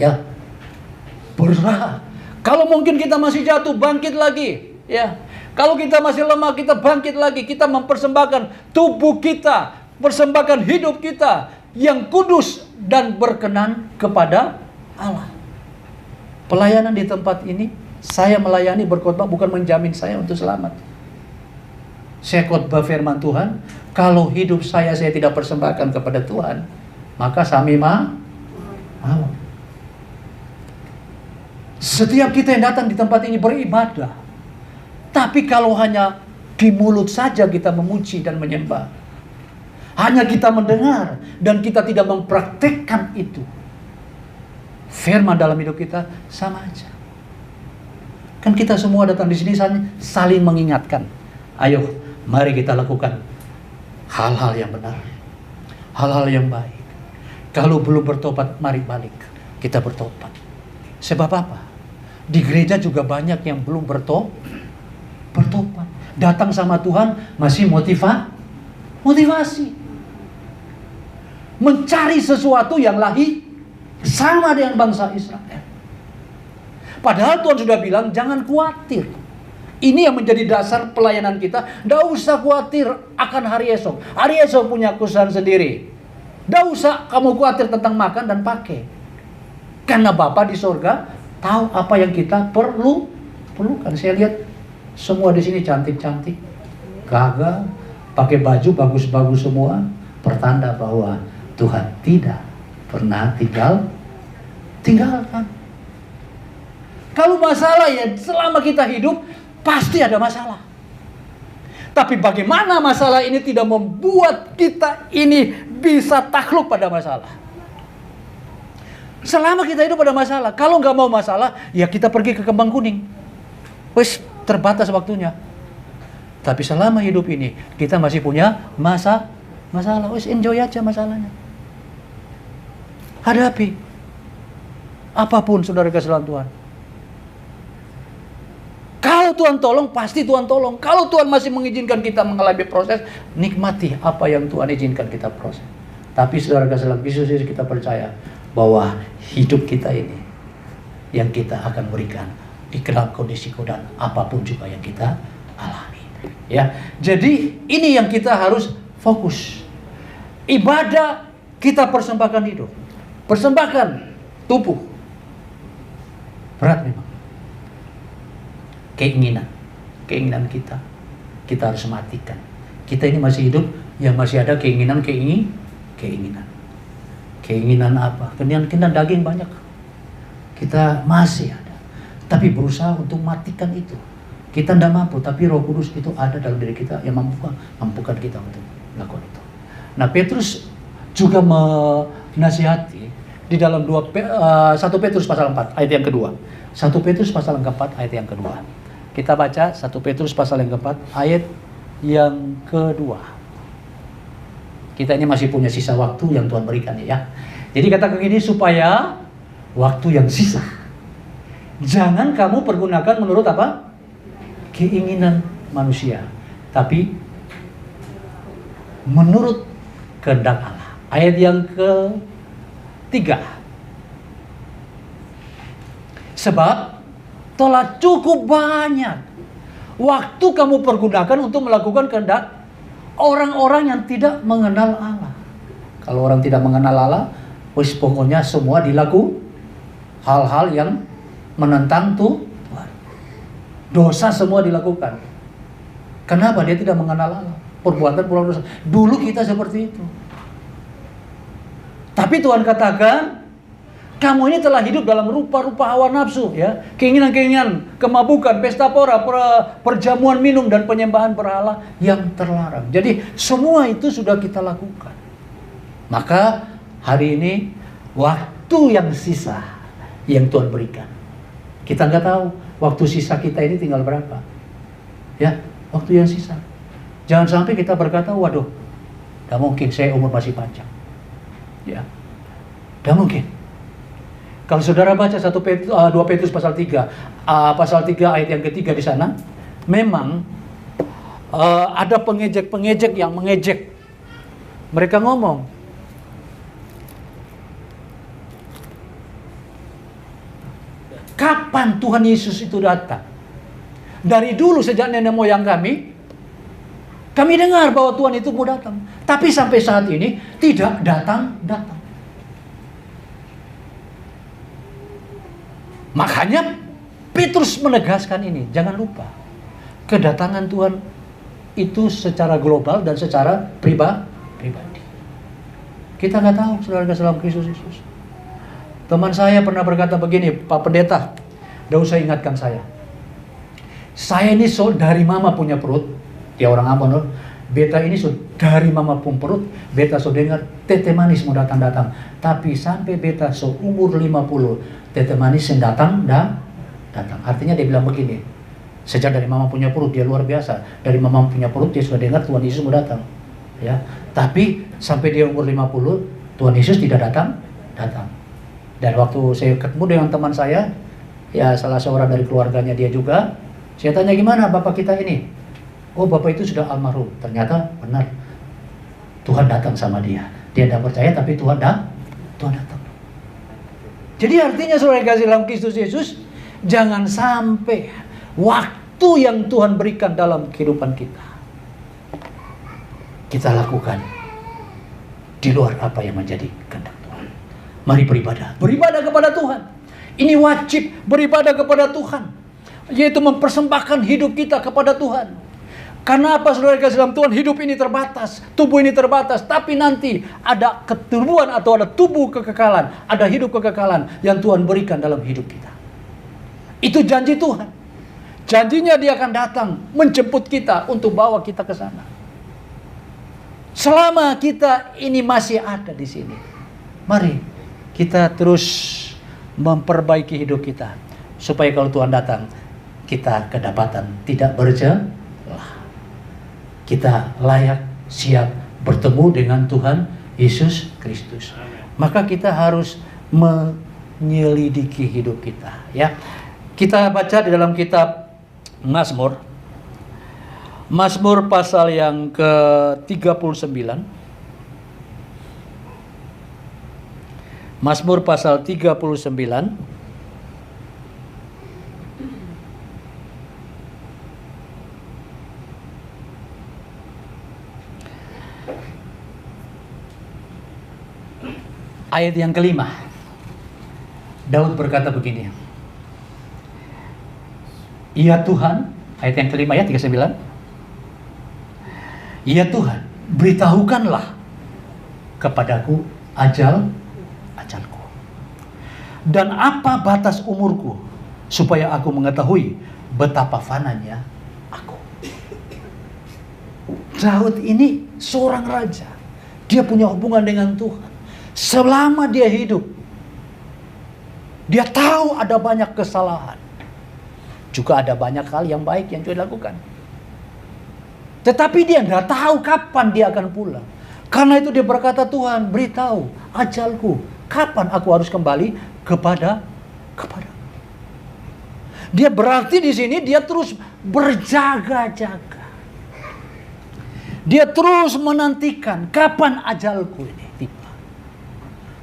Ya, berusaha. Kalau mungkin kita masih jatuh, bangkit lagi. Ya, kalau kita masih lemah, kita bangkit lagi. Kita mempersembahkan tubuh kita, persembahkan hidup kita yang kudus dan berkenan kepada Allah. Pelayanan di tempat ini, saya melayani berkhotbah bukan menjamin saya untuk selamat. Saya khotbah firman Tuhan. Kalau hidup saya tidak persembahkan kepada Tuhan, maka sami mau. Setiap kita yang datang di tempat ini beribadah, tapi kalau hanya di mulut saja kita memuji dan menyembah, hanya kita mendengar dan kita tidak mempraktekkan itu, firman dalam hidup kita sama aja. Kan kita semua datang di sini saling mengingatkan. Ayo, mari kita lakukan hal-hal yang benar, hal-hal yang baik. Kalau belum bertobat, mari balik. Kita bertobat. Sebab apa? Di gereja juga banyak yang belum bertobat. Datang sama Tuhan masih motivasi. Mencari sesuatu yang lahi sama dengan bangsa Israel. Padahal Tuhan sudah bilang jangan khawatir. Ini yang menjadi dasar pelayanan kita. Tidak usah khawatir akan hari esok. Hari esok punya kesusahan sendiri. Tidak usah kamu khawatir tentang makan dan pakai. Karena Bapa di sorga tahu apa yang kita perlukan. Saya lihat semua di sini cantik-cantik, gagah, pakai baju bagus-bagus semua. Pertanda bahwa Tuhan tidak pernah tinggalkan. Kalau masalah ya selama kita hidup pasti ada masalah. Tapi bagaimana masalah ini tidak membuat kita ini bisa takluk pada masalah. Selama kita hidup pada masalah, kalau nggak mau masalah, ya kita pergi ke Kembang Kuning. Wis terbatas waktunya. Tapi selama hidup ini kita masih punya masalah. Wis enjoy aja masalahnya. Hadapi apapun saudara kesalahan Tuhan. Kalau Tuhan tolong, pasti Tuhan tolong. Kalau Tuhan masih mengizinkan kita mengalami proses, nikmati apa yang Tuhan izinkan kita proses. Tapi saudara kesalahan Yesus, kita percaya bahwa hidup kita ini yang kita akan berikan di dalam kondisi dan apapun juga yang kita alami. Ya, jadi ini yang kita harus fokus. Ibadah kita persembahkan hidup, persembahkan tubuh. Berat memang. Keinginan kita harus matikan. Kita ini masih hidup, yang masih ada keinginan apa? Keinginan daging banyak. Kita masih ada, tapi berusaha untuk matikan itu. Kita tidak mampu, tapi Roh Kudus itu ada dalam diri kita yang mampukan kita untuk melakukan itu. Nah, Petrus juga menasihati di dalam 1 Petrus pasal 4 ayat yang kedua. 1 Petrus pasal yang keempat ayat yang kedua. Kita baca 1 Petrus pasal yang keempat ayat yang kedua. Kita ini masih punya sisa waktu yang Tuhan berikan ya. Jadi katakan gini, supaya waktu yang sisa jangan kamu pergunakan menurut apa? Keinginan manusia, tapi menurut kehendak Allah. Ayat yang ketiga. Sebab telah cukup banyak waktu kamu pergunakan untuk melakukan kehendak orang-orang yang tidak mengenal Allah. Kalau orang tidak mengenal Allah, wis pokoknya semua hal-hal yang menentang Tuhan. Dosa semua dilakukan. Kenapa? Dia tidak mengenal Allah. Perbuatan dosa. Dulu kita seperti itu. Tapi Tuhan katakan, kamu ini telah hidup dalam rupa-rupa hawa nafsu, ya, keinginan-keinginan, kemabukan, pesta pora, perjamuan minum dan penyembahan berhala yang terlarang. Jadi semua itu sudah kita lakukan. Maka hari ini waktu yang sisa yang Tuhan berikan. Kita nggak tahu waktu sisa kita ini tinggal berapa, ya, waktu yang sisa. Jangan sampai kita berkata, waduh, nggak mungkin, saya umur masih panjang, ya, nggak mungkin. Kalau saudara baca 2 Petrus pasal 3 ayat yang ketiga di sana, memang ada pengejek-pengejek yang mengejek. Mereka ngomong, kapan Tuhan Yesus itu datang? Dari dulu sejak nenek moyang kami dengar bahwa Tuhan itu mau datang. Tapi sampai saat ini tidak datang. Makanya Petrus menegaskan ini, jangan lupa kedatangan Tuhan itu secara global dan secara pribadi. Kita nggak tahu saudara dalam Kristus Yesus. Teman saya pernah berkata begini, Pak Pendeta, tidak usah ingatkan saya. Saya ini dari mama punya perut, dia orang Ambon, beta ini dari mama pun perut, beta dengar tete manis mau datang. Tapi sampai beta umur 50, tete manis yang datang datang. Artinya dia bilang begini, sejak dari mama punya perut dia luar biasa. Dari mama punya perut dia sudah dengar Tuhan Yesus mau datang. Ya, tapi sampai dia umur 50, Tuhan Yesus tidak datang. Dan waktu saya ketemu dengan teman saya, ya salah seorang dari keluarganya dia juga, saya tanya gimana bapak kita ini? Oh, bapak itu sudah almarhum. Ternyata benar, Tuhan datang sama dia. Dia tidak percaya tapi Tuhan datang. Jadi artinya saudara kasih dalam Kristus Yesus, jangan sampai waktu yang Tuhan berikan dalam kehidupan kita lakukan di luar apa yang menjadi kehendak Tuhan. Mari beribadah kepada Tuhan. Ini wajib beribadah kepada Tuhan, yaitu mempersembahkan hidup kita kepada Tuhan. Karena apa saudara kasih dalam Tuhan, hidup ini terbatas, tubuh ini terbatas, tapi nanti ada ketubuhan atau ada tubuh kekekalan, ada hidup kekekalan yang Tuhan berikan dalam hidup kita. Itu janji Tuhan. Janjinya dia akan datang menjemput kita untuk bawa kita ke sana. Selama kita ini masih ada di sini, mari kita terus memperbaiki hidup kita, supaya kalau Tuhan datang, kita kedapatan tidak bercelah. Kita layak, siap bertemu dengan Tuhan Yesus Kristus. Maka kita harus menyelidiki hidup kita. Ya, kita baca di dalam kitab Mazmur pasal yang ke-39. Mazmur pasal 39. Ayat yang kelima. Daud berkata begini. Ya Tuhan, ayat yang kelima ya 39. Ya Tuhan, beritahukanlah kepadaku ajalku. Dan apa batas umurku, supaya aku mengetahui betapa fananya aku. Daud ini seorang raja. Dia punya hubungan dengan Tuhan. Selama dia hidup, dia tahu ada banyak kesalahan. Juga ada banyak hal yang baik yang dia lakukan. Tetapi dia tidak tahu kapan dia akan pulang. Karena itu dia berkata, Tuhan beritahu ajalku, kapan aku harus kembali kepada. Dia berarti di sini dia terus berjaga-jaga. Dia terus menantikan kapan ajalku ini tiba.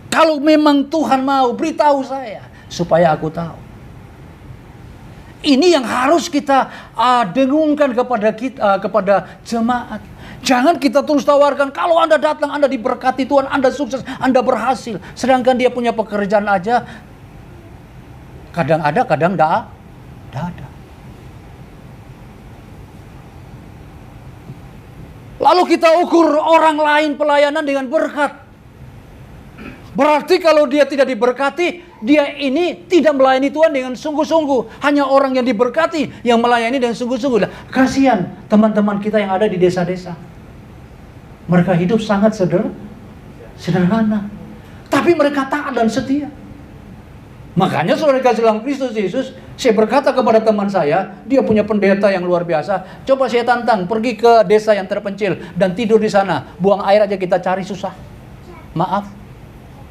Kalau memang Tuhan mau, beritahu saya supaya aku tahu. Ini yang harus kita dengungkan kepada jemaat. Jangan kita terus tawarkan, kalau Anda datang, Anda diberkati Tuhan, Anda sukses, Anda berhasil. Sedangkan dia punya pekerjaan aja, kadang ada, kadang tidak ada. Lalu kita ukur orang lain pelayanan dengan berkat. Berarti kalau dia tidak diberkati, dia ini tidak melayani Tuhan dengan sungguh-sungguh. Hanya orang yang diberkati yang melayani dengan sungguh-sungguh. Kasihan teman-teman kita yang ada di desa-desa. Mereka hidup sangat sederhana. Tapi mereka taat dan setia. Makanya saudara kasih dalam Kristus Yesus, saya berkata kepada teman saya, dia punya pendeta yang luar biasa. Coba saya tantang, pergi ke desa yang terpencil dan tidur di sana. Buang air aja kita cari susah. Maaf.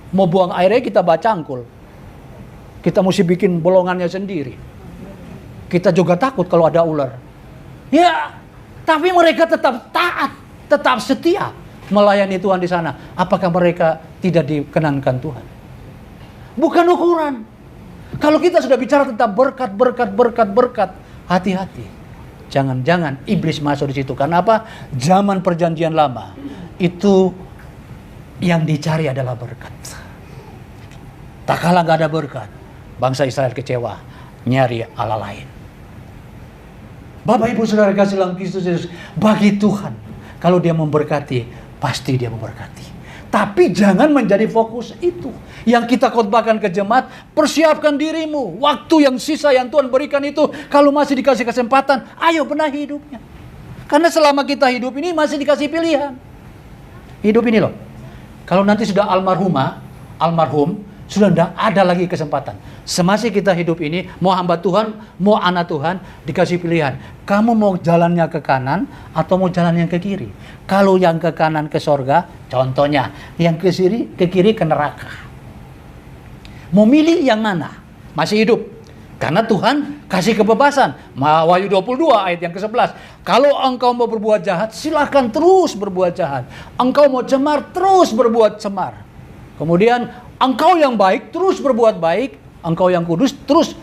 Mau buang airnya kita bacangkul. Kita mesti bikin bolongannya sendiri. Kita juga takut kalau ada ular. Ya, tapi mereka tetap taat, tetap setia melayani Tuhan di sana. Apakah mereka tidak dikenankan Tuhan? Bukan ukuran. Kalau kita sudah bicara tentang berkat, hati-hati. Jangan-jangan iblis masuk di situ. Karena apa? Zaman perjanjian lama itu yang dicari adalah berkat. Tak kalah gak ada berkat, bangsa Israel kecewa, nyari Allah lain. Bapak Ibu Saudara kasih dalam Kristus Yesus, bagi Tuhan, kalau dia memberkati, pasti dia memberkati. Tapi jangan menjadi fokus itu. Yang kita khotbahkan ke jemaat, persiapkan dirimu. Waktu yang sisa yang Tuhan berikan itu, kalau masih dikasih kesempatan, ayo benahi hidupnya. Karena selama kita hidup ini masih dikasih pilihan. Hidup ini loh. Kalau nanti sudah almarhum, Sudah tidak ada lagi kesempatan. Semasa kita hidup ini, mau hamba Tuhan, mau anak Tuhan, dikasih pilihan. Kamu mau jalannya ke kanan atau mau jalannya ke kiri? Kalau yang ke kanan ke sorga, contohnya. Yang ke kiri ke neraka. Mau milih yang mana? Masih hidup. Karena Tuhan kasih kebebasan. Wahyu 22 ayat yang ke-11. Kalau engkau mau berbuat jahat, silakan terus berbuat jahat. Engkau mau cemar, terus berbuat cemar. Kemudian engkau yang baik, terus berbuat baik. Engkau yang kudus, terus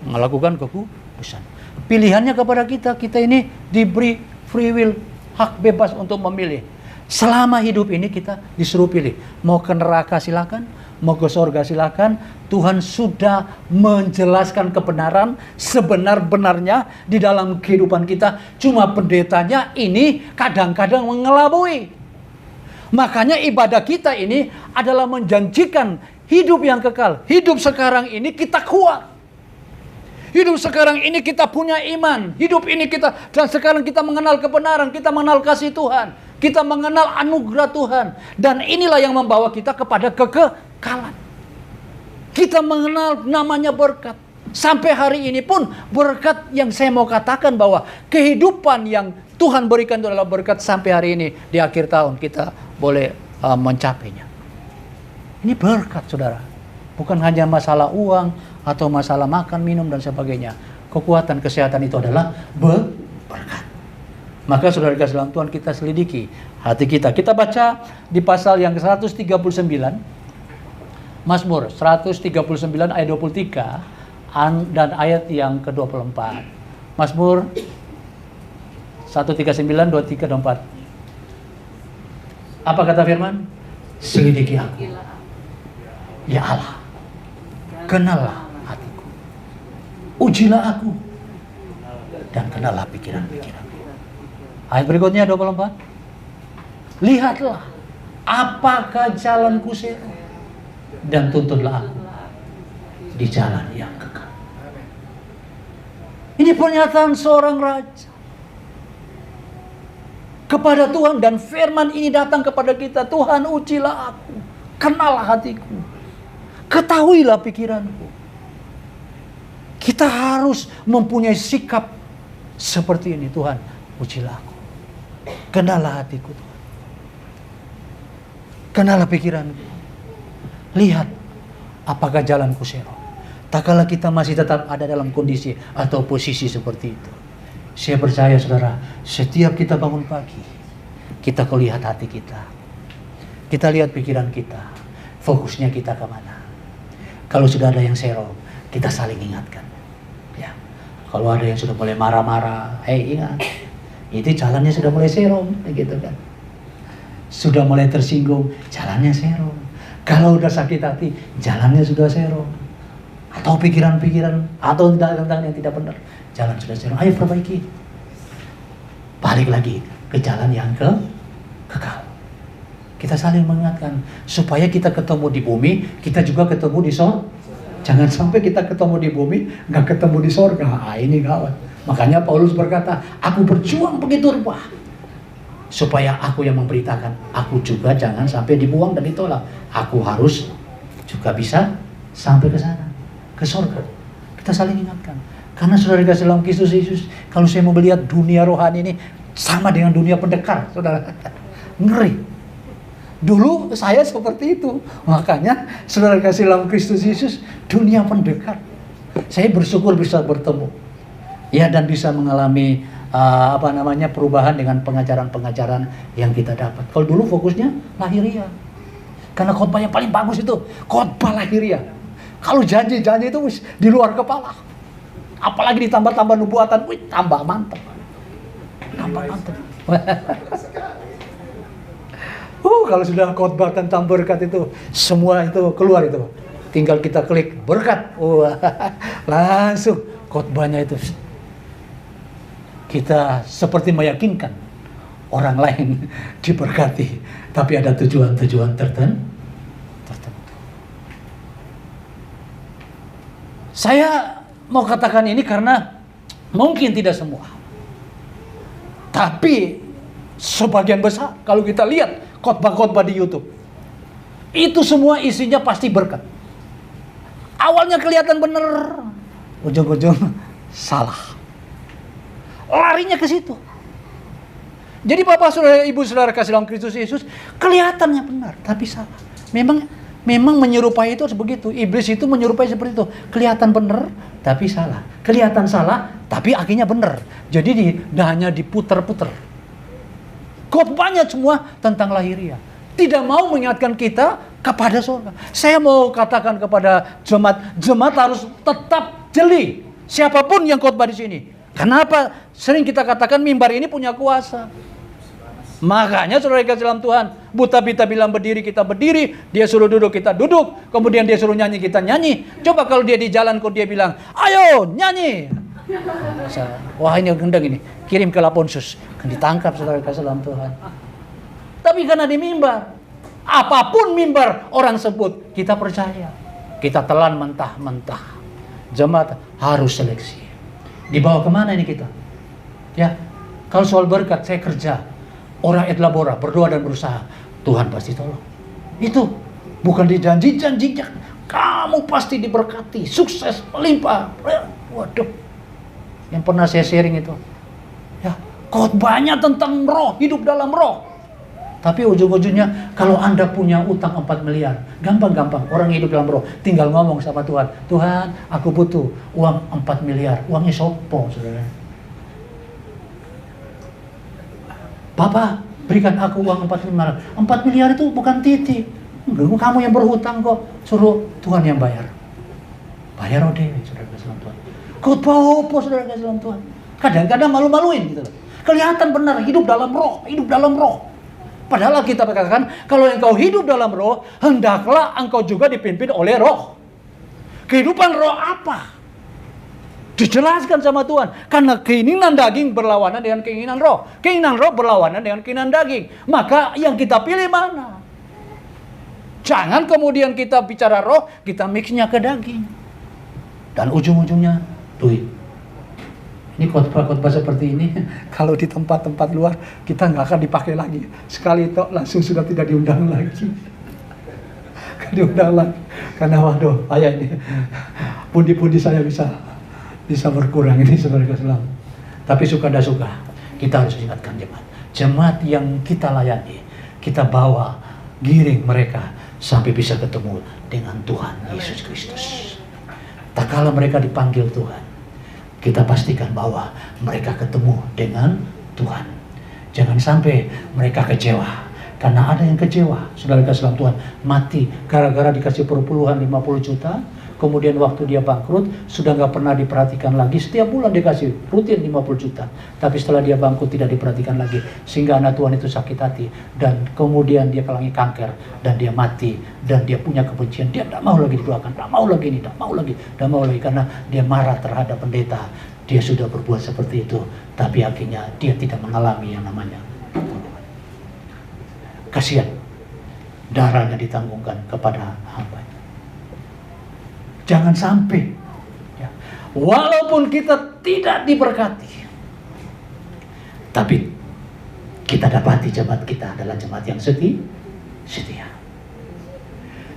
melakukan kekudusan. Pilihannya kepada kita. Kita ini diberi free will, hak bebas untuk memilih. Selama hidup ini kita disuruh pilih. Mau ke neraka silakan, mau ke surga silakan. Tuhan sudah menjelaskan kebenaran sebenar-benarnya di dalam kehidupan kita. Cuma pendetanya ini kadang-kadang mengelabui. Makanya ibadah kita ini adalah menjanjikan hidup yang kekal. Hidup sekarang ini kita kuat. Hidup sekarang ini kita punya iman. Hidup ini kita, dan sekarang kita mengenal kebenaran, kita mengenal kasih Tuhan, kita mengenal anugerah Tuhan. Dan inilah yang membawa kita kepada kekekalan. Kita mengenal namanya berkat. Sampai hari ini pun berkat yang saya mau katakan bahwa kehidupan yang Tuhan berikan itu adalah berkat sampai hari ini. Di akhir tahun kita boleh mencapainya. Ini berkat, saudara. Bukan hanya masalah uang atau masalah makan, minum, dan sebagainya. Kekuatan kesehatan itu adalah berkat. Maka saudara kasih dalam Tuhan, kita selidiki hati kita. Kita baca di pasal yang ke-139. Mazmur 139 ayat 23 dan ayat yang ke-24. Mazmur 139, 23, 24. Apa kata firman? Selidiki aku, ya Allah, kenallah hatiku, ujilah aku, dan kenallah pikiran-pikiranku. Ayat berikutnya 24. Lihatlah apakah jalanku sehat, dan tuntunlah aku di jalan yang kekal. Ini pernyataan seorang raja kepada Tuhan, dan firman ini datang kepada kita. Tuhan, ujilah aku, kenallah hatiku, ketahuilah pikiranku. Kita harus mempunyai sikap seperti ini. Tuhan, ujilah aku, kenallah hatiku, Tuhan, kenallah pikiranku. Lihat apakah jalanku serong. Tak kala kita masih tetap ada dalam kondisi atau posisi seperti itu. Saya percaya, saudara, setiap kita bangun pagi, kita lihat hati kita. Kita lihat pikiran kita. Fokusnya kita kemana. Kalau sudah ada yang serong, kita saling ingatkan. Ya. Kalau ada yang sudah mulai marah-marah, ingat, itu jalannya sudah mulai serong, gitu kan. Sudah mulai tersinggung, jalannya serong. Kalau udah sakit hati, jalannya sudah serong. Atau pikiran-pikiran, atau tentang yang tidak benar, jalan sudah serong. Ayo perbaiki. Balik lagi ke jalan yang kekal. Kita saling mengingatkan supaya kita ketemu di bumi, kita juga ketemu di sorga. Jangan sampai kita ketemu di bumi, nggak ketemu di sorga. Ini gawat. Makanya Paulus berkata, aku berjuang begitu rupa supaya aku yang memberitakan, aku juga jangan sampai dibuang dan ditolak. Aku harus juga bisa sampai ke sana, ke sorga. Kita saling ingatkan. Karena saudara dikasih dalam Kristus Yesus, kalau saya mau melihat dunia rohani ini sama dengan dunia pendekar, saudara. Ngeri. Dulu saya seperti itu. Makanya saudara dikasih dalam Kristus Yesus, dunia pendekar. Saya bersyukur bisa bertemu. Ya, dan bisa mengalami perubahan dengan pengajaran-pengajaran yang kita dapat. Kalau dulu fokusnya lahiriah. Karena khotbah yang paling bagus itu khotbah lahiriah. Kalau janji-janji itu di luar kepala. Apalagi ditambah-tambah nubuatan, tambah mantap. Tambah mantap. Kalau sudah khotbah tentang berkat itu, semua itu keluar itu. Tinggal kita klik berkat. Langsung khotbahnya itu. Kita seperti meyakinkan orang lain diberkati, tapi ada tujuan-tujuan tertentu. Saya mau katakan ini karena mungkin tidak semua, tapi sebagian besar kalau kita lihat khotbah-khotbah di YouTube, itu semua isinya pasti berkat. Awalnya kelihatan benar, ujung-ujung salah. Larinya ke situ. Jadi Bapak, Saudara, Ibu, Saudara kasih dalam Kristus Yesus, kelihatannya benar, tapi salah. Memang menyerupai itu harus begitu. Iblis itu menyerupai seperti itu. Kelihatan benar, tapi salah. Kelihatan salah, tapi akhirnya benar. Jadi hanya diputer-puter. Khotbahnya semua tentang lahiriah. Tidak mau mengingatkan kita kepada surga. Saya mau katakan kepada jemaat harus tetap jeli. Siapapun yang khotbah di sini. Kenapa? Sering kita katakan mimbar ini punya kuasa. Makanya saudara kasih dalam Tuhan, buta kita bilang berdiri, kita berdiri. Dia suruh duduk, kita duduk. Kemudian dia suruh nyanyi, kita nyanyi. Coba kalau dia di jalan, kalau dia bilang, ayo nyanyi. Wah, ini gendeng ini, kirim ke Laponsus. Kan ditangkap saudara kasih dalam Tuhan. Tapi karena di mimbar, apapun mimbar orang sebut, kita percaya. Kita telan mentah-mentah. Jemaat harus seleksi. Dibawa kemana ini kita? Ya, kalau soal berkat, saya kerja. Orang et labora, berdoa dan berusaha, Tuhan pasti tolong. Itu bukan dijanji-janjikan. Kamu pasti diberkati, sukses, melimpah. Waduh, yang pernah saya sharing itu, ya, khotbahnya tentang roh, hidup dalam roh. Tapi ujung-ujungnya, kalau Anda punya utang 4 miliar, gampang-gampang, orang hidup dalam roh, tinggal ngomong sama Tuhan, Tuhan, aku butuh uang 4 miliar, uangnya sopo, saudara. Bapak, berikan aku uang 4 miliar. 4 miliar itu bukan titik. Kamu yang berhutang kok. Suruh Tuhan yang bayar. Bayar ODW, saudara kasih dalam Tuhan. Khotbah apa, saudara kasih dalam Tuhan? Kadang-kadang malu-maluin gitu loh. Kelihatan benar, hidup dalam roh, hidup dalam roh. Padahal kita katakan, kalau engkau hidup dalam roh, hendaklah engkau juga dipimpin oleh roh. Kehidupan roh apa? Dijelaskan sama Tuhan. Karena keinginan daging berlawanan dengan keinginan roh. Keinginan roh berlawanan dengan keinginan daging. Maka yang kita pilih mana? Jangan kemudian kita bicara roh, kita mixnya ke daging. Dan ujung-ujungnya duit. Ini khotbah-khotbah seperti ini, kalau di tempat-tempat luar, kita nggak akan dipakai lagi. Sekali itu langsung sudah tidak diundang lagi. Diundang lagi. Karena waduh, ayah ini. Pundi-pundi saya bisa berkurang ini, saudara Islam. Tapi suka dan suka, kita harus ingatkan jemaat yang kita layani, kita bawa, giring mereka sampai bisa ketemu dengan Tuhan Yesus Kristus. Tak kala mereka dipanggil Tuhan, kita pastikan bahwa mereka ketemu dengan Tuhan. Jangan sampai mereka kecewa, karena ada yang kecewa, saudara Islam, Tuhan mati gara-gara dikasih perpuluhan 50 juta. Kemudian waktu dia bangkrut, sudah nggak pernah diperhatikan lagi. Setiap bulan dikasih rutin 50 juta. Tapi setelah dia bangkrut tidak diperhatikan lagi. Sehingga anak Tuhan itu sakit hati. Dan kemudian dia kelangi kanker. Dan dia mati. Dan dia punya kebencian. Dia tidak mau lagi didoakan. Tidak mau lagi ini. Tidak mau lagi. Tidak mau lagi. Karena dia marah terhadap pendeta. Dia sudah berbuat seperti itu. Tapi akhirnya dia tidak mengalami yang namanya kasihan. Darahnya ditanggungkan kepada hamba. Jangan sampai, ya, walaupun kita tidak diberkati, tapi kita dapati jemaat kita adalah jemaat yang setia.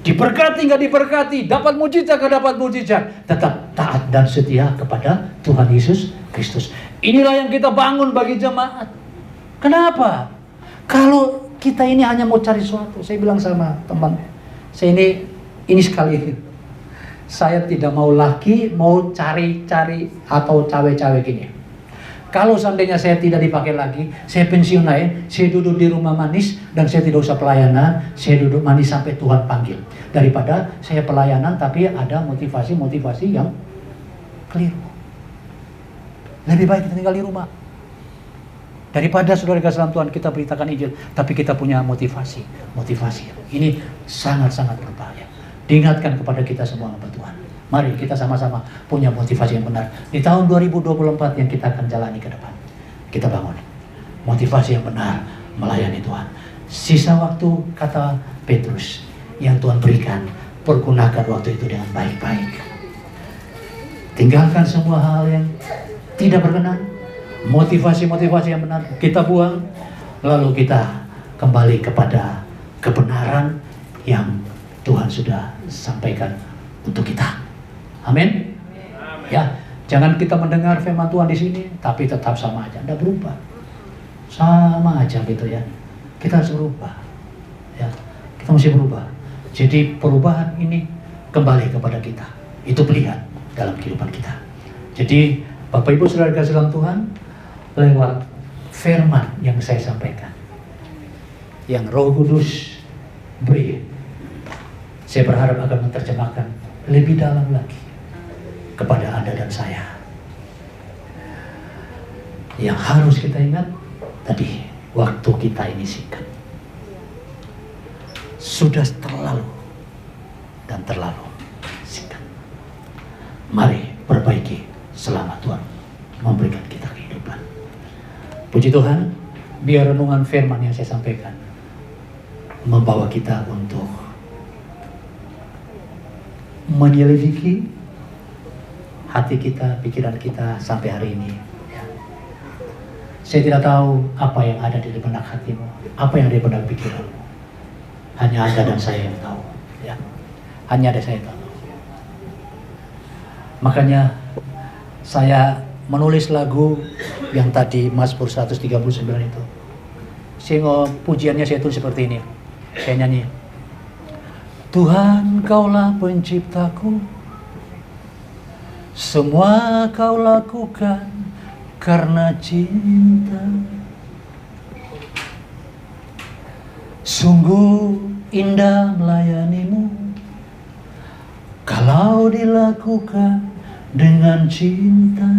Diberkati nggak diberkati, dapat mujizat nggak dapat mujizat, tetap taat dan setia kepada Tuhan Yesus Kristus. Inilah yang kita bangun bagi jemaat. Kenapa? Kalau kita ini hanya mau cari sesuatu, saya bilang sama teman, saya ini sekali. Saya tidak mau lagi mau cari-cari atau cawe-cawe gini. Kalau seandainya saya tidak dipakai lagi, saya pensiun aja, saya duduk di rumah manis dan saya tidak usah pelayanan, saya duduk manis sampai Tuhan panggil. Daripada saya pelayanan tapi ada motivasi yang keliru. Lebih baik kita tinggal di rumah. Daripada saudara kasih dalam Tuhan kita beritakan Injil, tapi kita punya motivasi. Ini sangat-sangat berbahaya. Diingatkan kepada kita semua hamba Tuhan. Mari kita sama-sama punya motivasi yang benar. Di tahun 2024 yang kita akan jalani ke depan. Kita bangun motivasi yang benar melayani Tuhan. Sisa waktu, kata Petrus, yang Tuhan berikan, pergunakan waktu itu dengan baik-baik. Tinggalkan semua hal yang tidak berkenan. Motivasi-motivasi yang benar kita buang. Lalu kita kembali kepada kebenaran yang Tuhan sudah sampaikan untuk kita. Amin. Ya, jangan kita mendengar firman Tuhan di sini, tapi tetap sama aja, tidak berubah. Sama aja gitu ya. Kita harus berubah. Ya, kita mesti berubah. Jadi perubahan ini kembali kepada kita. Itu pilihan dalam kehidupan kita. Jadi Bapak Ibu Saudara kasih dalam Tuhan, lewat firman yang saya sampaikan, yang Roh Kudus beri, saya berharap akan menerjemahkan lebih dalam lagi kepada Anda dan saya. Yang harus kita ingat tadi, waktu kita ini singkat. Sudah terlalu dan terlalu singkat. Mari perbaiki selama Tuhan memberikan kita kehidupan. Puji Tuhan, biar renungan firman yang saya sampaikan membawa kita untuk menyelidiki hati kita, pikiran kita sampai hari ini. Ya. Saya tidak tahu apa yang ada di benak hatimu, apa yang ada di benak pikiranmu. Hanya Anda dan saya yang tahu. Ya. Hanya ada saya yang tahu. Makanya saya menulis lagu yang tadi Mazmur 139 itu. Sehingga pujiannya saya tulis seperti ini. Saya nyanyi. Tuhan, Kaulah penciptaku, semua Kau lakukan karena cinta. Sungguh indah melayanimu kalau dilakukan dengan cinta.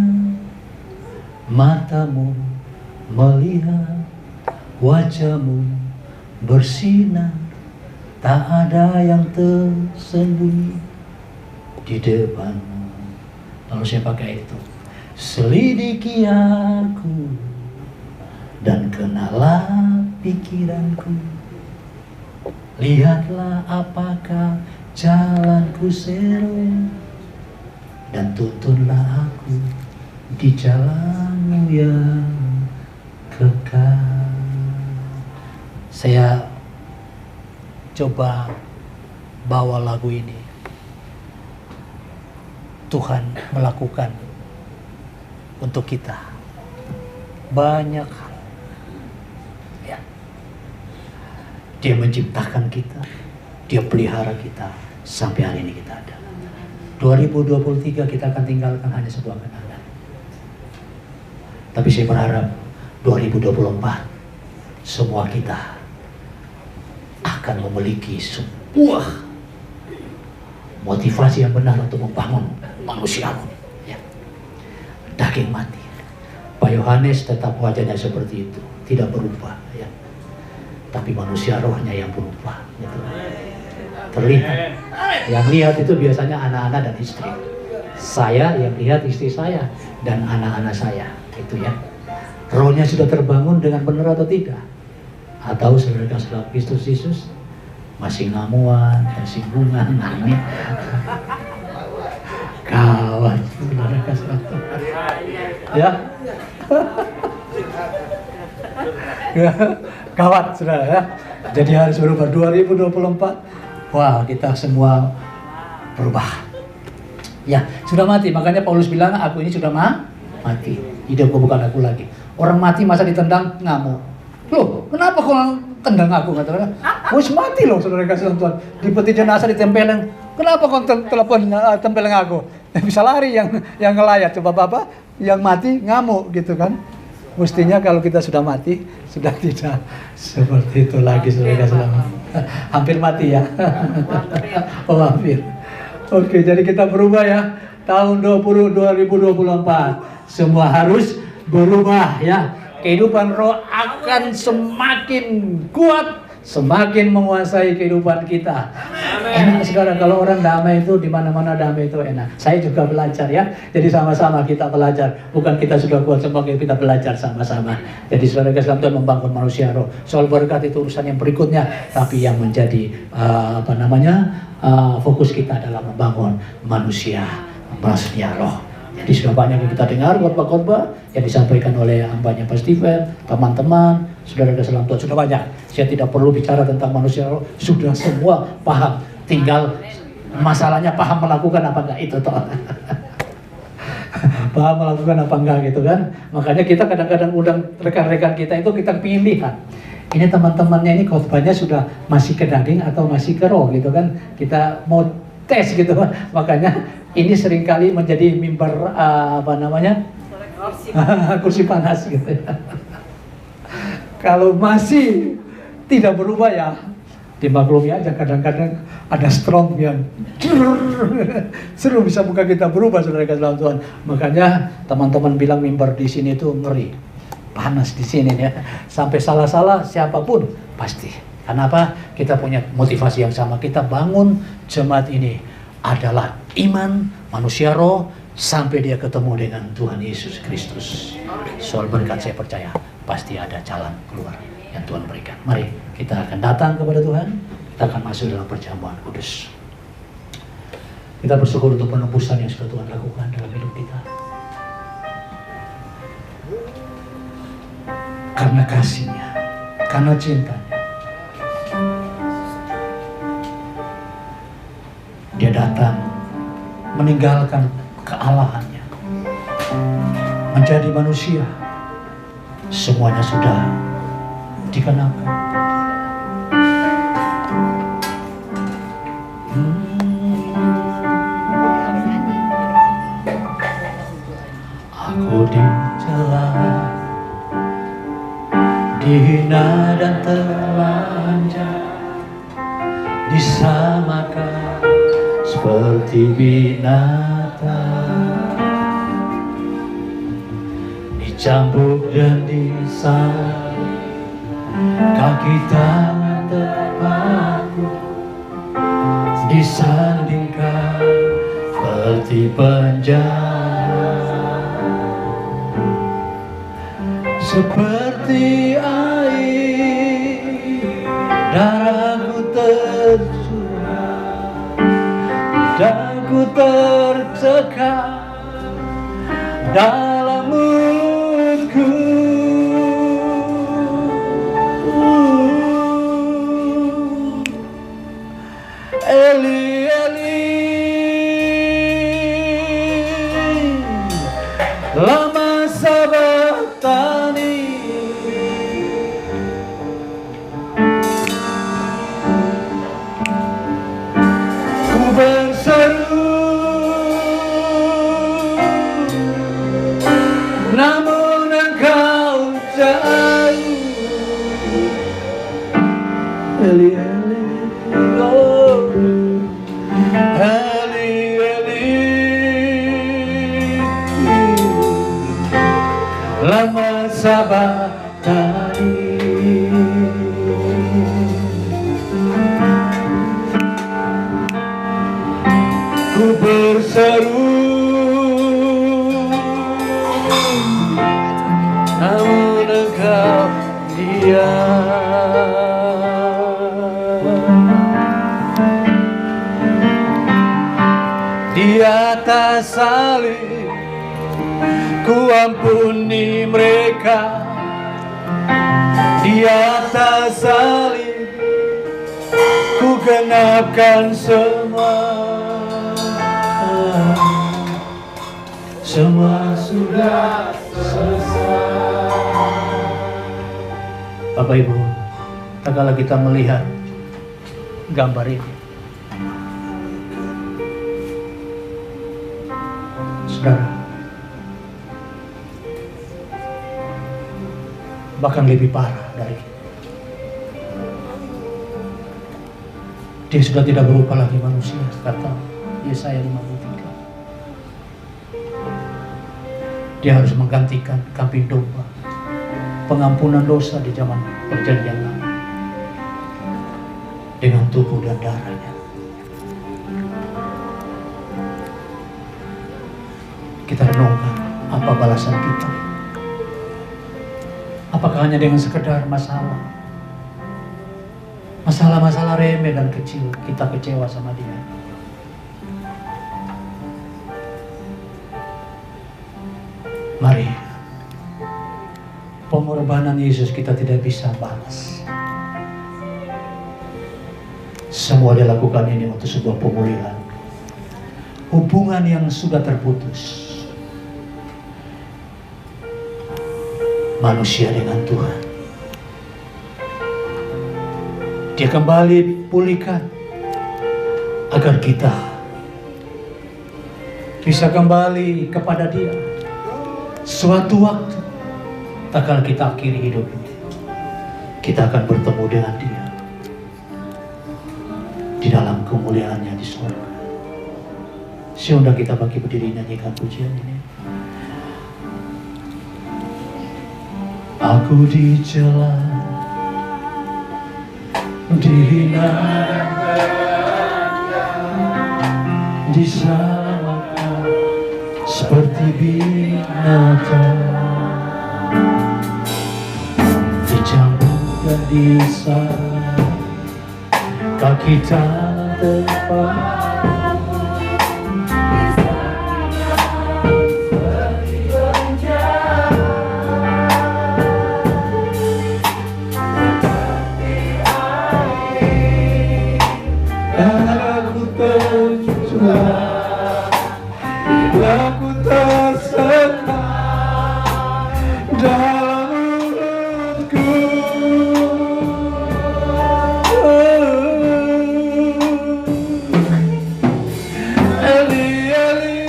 Matamu melihat, wajahmu bersinar, tak ada yang tersembunyi di depanmu. Lalu saya pakai itu. Selidiki aku dan kenalah pikiranku. Lihatlah apakah jalanku seru, dan tuntunlah aku di jalanmu yang kekal. Saya coba bawa lagu ini. Tuhan melakukan untuk kita banyak hal. Ya. Dia menciptakan kita, Dia pelihara kita sampai hari ini kita ada. 2023 kita akan tinggalkan hanya sebuah kenangan. Tapi saya berharap 2024 semua kita akan memiliki sebuah motivasi yang benar untuk membangun manusia. Ya. Daging mati. Pak Yohanes tetap wajahnya seperti itu, tidak berubah. Ya. Tapi manusia rohnya yang berubah. Gitu. Terlihat. Yang lihat itu biasanya anak-anak dan istri. Saya yang lihat istri saya dan anak-anak saya. Itu ya. Rohnya sudah terbangun dengan benar atau tidak? Atau saudara dalam Kristus Yesus masih ngamuan, tersinggungan, ini kawan saudara kasih ya. Kawat saudara ya. Jadi harus berubah. 2024 wah, kita semua berubah. Ya, sudah mati. Makanya Paulus bilang, aku ini sudah mati. Hidupku bukan aku lagi. Orang mati masa ditendang ngamuk. Loh, kenapa kau tendang aku? Kata-kata, wis mati loh saudara kasih Tuhan. Di peti jenazah ditempelin. Kenapa kau telepon tempelin aku? Bisa lari yang ngelayat. Coba Bapak yang mati ngamuk gitu kan. Mestinya kalau kita sudah mati, sudah tidak seperti itu lagi saudara kasih Tuhan. Hampir mati ya. Oh, hampir. Oke, jadi kita berubah ya. Tahun 2024 semua harus berubah ya. Kehidupan roh akan semakin kuat, semakin menguasai kehidupan kita. Enak saudara, kalau orang damai itu di mana-mana damai itu enak. Saya juga belajar ya. Jadi sama-sama kita belajar. Bukan kita sudah kuat semua, kita belajar sama-sama. Jadi saudara Islam Tuhan membangun manusia roh. Soal berkat itu urusan yang berikutnya. Tapi yang menjadi fokus kita adalah membangun manusia roh. Jadi sudah banyak yang kita dengar khotbah-khotbah yang disampaikan oleh hambanya Pak Steven, teman-teman, saudara dalam Tuhan sudah banyak. Saya tidak perlu bicara tentang manusia roh, sudah semua paham. Tinggal Masalahnya paham melakukan apa enggak itu toh. Paham melakukan apa enggak gitu kan. Makanya kita kadang-kadang undang rekan-rekan kita itu kita pingin lihat. Ini teman-temannya ini khotbahnya sudah masih ke daging atau masih ke roh gitu kan. Kita mau tes gitu. Makanya ini seringkali menjadi mimbar kursi panas gitu. Kalau masih tidak berubah ya dimaklumi aja, kadang-kadang ada strong yang seru bisa muka kita berubah, saudara dalam Tuhan. Makanya teman-teman bilang mimbar di sini itu ngeri, panas di sini ya. Sampai salah-salah siapapun pasti. Karena apa? Kita punya motivasi yang sama. Kita bangun jemaat ini adalah iman, manusia roh, sampai dia ketemu dengan Tuhan Yesus Kristus. Soal berkat saya percaya pasti ada jalan keluar yang Tuhan berikan. Mari kita akan datang kepada Tuhan. Kita akan masuk dalam perjamuan kudus. Kita bersyukur untuk penebusan yang sudah Tuhan lakukan dalam hidup kita. Karena kasih-Nya, karena cinta-Nya, Dia datang meninggalkan kealahannya, menjadi manusia. Semuanya sudah dikenakan. Aku dicela, dihina dan telanjang, disamakan seperti binatang, dicambuk dan disalib, kaki tangan terpaku, disandingkan seperti penjara, seperti air darahku tercurah, daku tercekat dalam mulutku. Eli, Eli, lama sabachthani. Ku berseru, namun engkau jauh. Eli, Eli, oh, Eli, Eli, lama sabachthani. Ku berseru, namun engkau diam. Di atas salib ku ampuni mereka, di atas salib ku genapkan semua sudah selesai. Bapak Ibu, tak kala kita melihat gambar ini, saudara, bahkan lebih parah dari itu. Dia sudah tidak berupa lagi manusia, kata Yesaya 53. Dia harus menggantikan kambing domba, pengampunan dosa di zaman perjanjian lama, dengan tubuh dan darahnya. Kita renungkan, apa balasan kita? Apakah hanya dengan sekedar masalah-masalah remeh dan kecil kita kecewa sama dia? Mari, pengorbanan Yesus kita tidak bisa balas. Semua dia lakukan ini untuk sebuah pemulihan hubungan yang sudah terputus manusia dengan Tuhan. Dia kembali pulihkan agar kita bisa kembali kepada Dia. Suatu waktu, tak kala kita akhiri hidup ini, kita akan bertemu dengan Dia di dalam kemuliaannya di surga. Saya undang kita bagi berdiri nyanyikan pujian ini. Aku dicela, dihina, disalahkan seperti binatang, dicambuk dan disalib, kaki tangan terpaku. Aku tersekat dalam mulutku. Eli, Eli,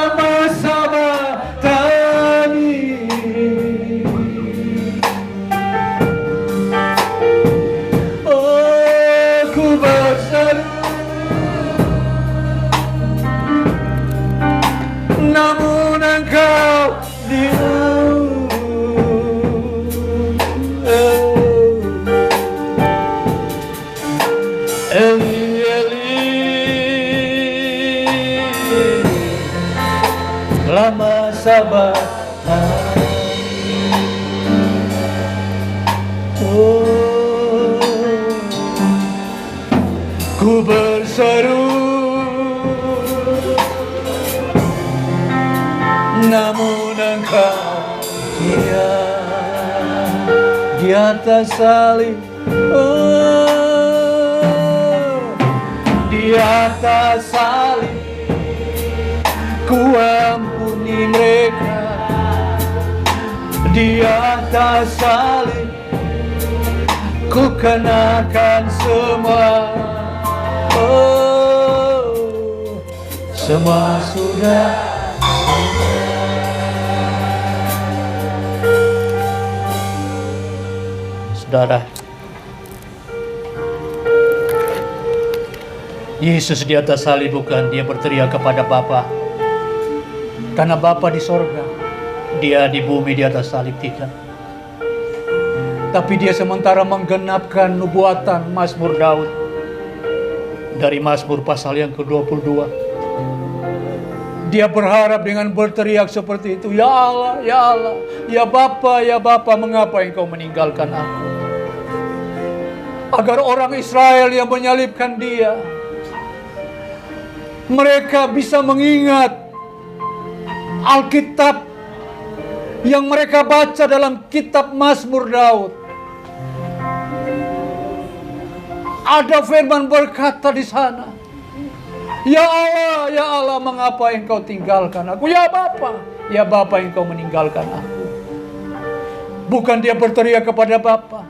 lama sabachthani. Ku berseru, namun Engkau diam. Eli, Eli, lama sabachthani. Ku berseru, namun Engkau diam di atas salib. Di atas salib ku ampuni mereka. Di atas salib ku kenakan semua. Semua sudah. Saudara, Yesus di atas salib bukan dia berteriak kepada Bapa, karena Bapa di sorga, dia di bumi di atas salib, tidak. Tapi dia sementara menggenapkan nubuatan Mazmur Daud dari Mazmur pasal yang ke-22. Dia berharap dengan berteriak seperti itu, ya Allah, ya Allah, ya Bapa, mengapa Engkau meninggalkan aku? Agar orang Israel yang menyalibkan dia, mereka bisa mengingat Alkitab yang mereka baca dalam kitab Mazmur Daud. Ada firman berkata di sana, ya Allah, mengapa Engkau tinggalkan aku? Ya Bapa, Engkau meninggalkan aku. Bukan dia berteriak kepada Bapa,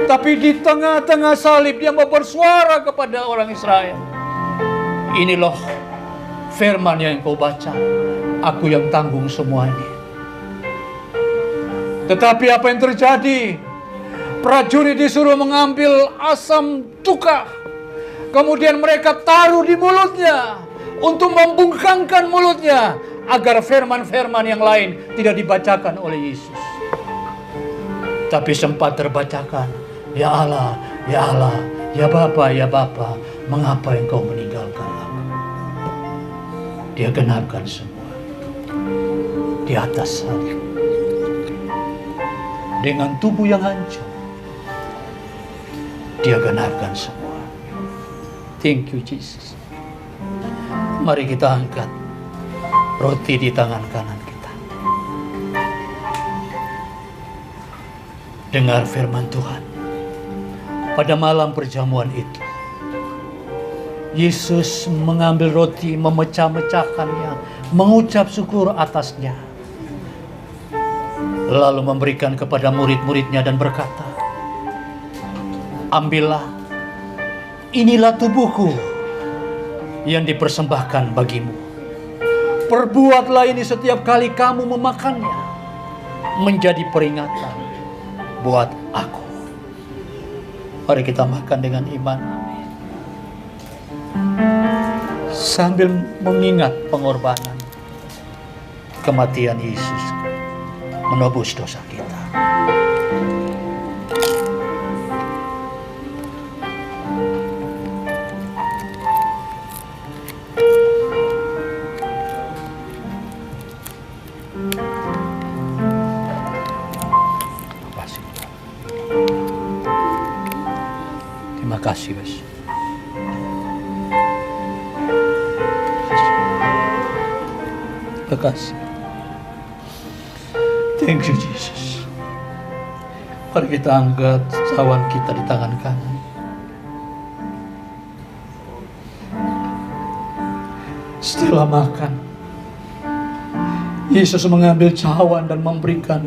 tapi di tengah-tengah salib dia mau bersuara kepada orang Israel. Ini loh firman yang engkau baca, aku yang tanggung semua ini. Tetapi apa yang terjadi? Prajurit disuruh mengambil asam cuka, kemudian mereka taruh di mulutnya untuk membungkangkan mulutnya agar firman-firman yang lain tidak dibacakan oleh Yesus. Tapi sempat terbacakan, ya Allah, ya Bapa, mengapa Engkau meninggalkan aku? Dia genapkan semua di atas salib dengan tubuh yang hancur. Dia genapkan semua. Thank you Jesus. Mari kita angkat roti di tangan kanan kita. Dengar firman Tuhan. Pada malam perjamuan itu, Yesus mengambil roti, memecah-mecahkannya, mengucap syukur atasnya, lalu memberikan kepada murid-muridnya dan berkata, "Ambillah, inilah tubuhku yang dipersembahkan bagimu. Perbuatlah ini setiap kali kamu memakannya, menjadi peringatan buat aku." Mari kita makan dengan iman, sambil mengingat pengorbanan, kematian Yesus menebus dosa kita. Terima kasih, Bos. Terima kasih. Thank you, Jesus. Mari kita angkat cawan kita di tangan kanan. Setelah makan, Yesus mengambil cawan dan memberikan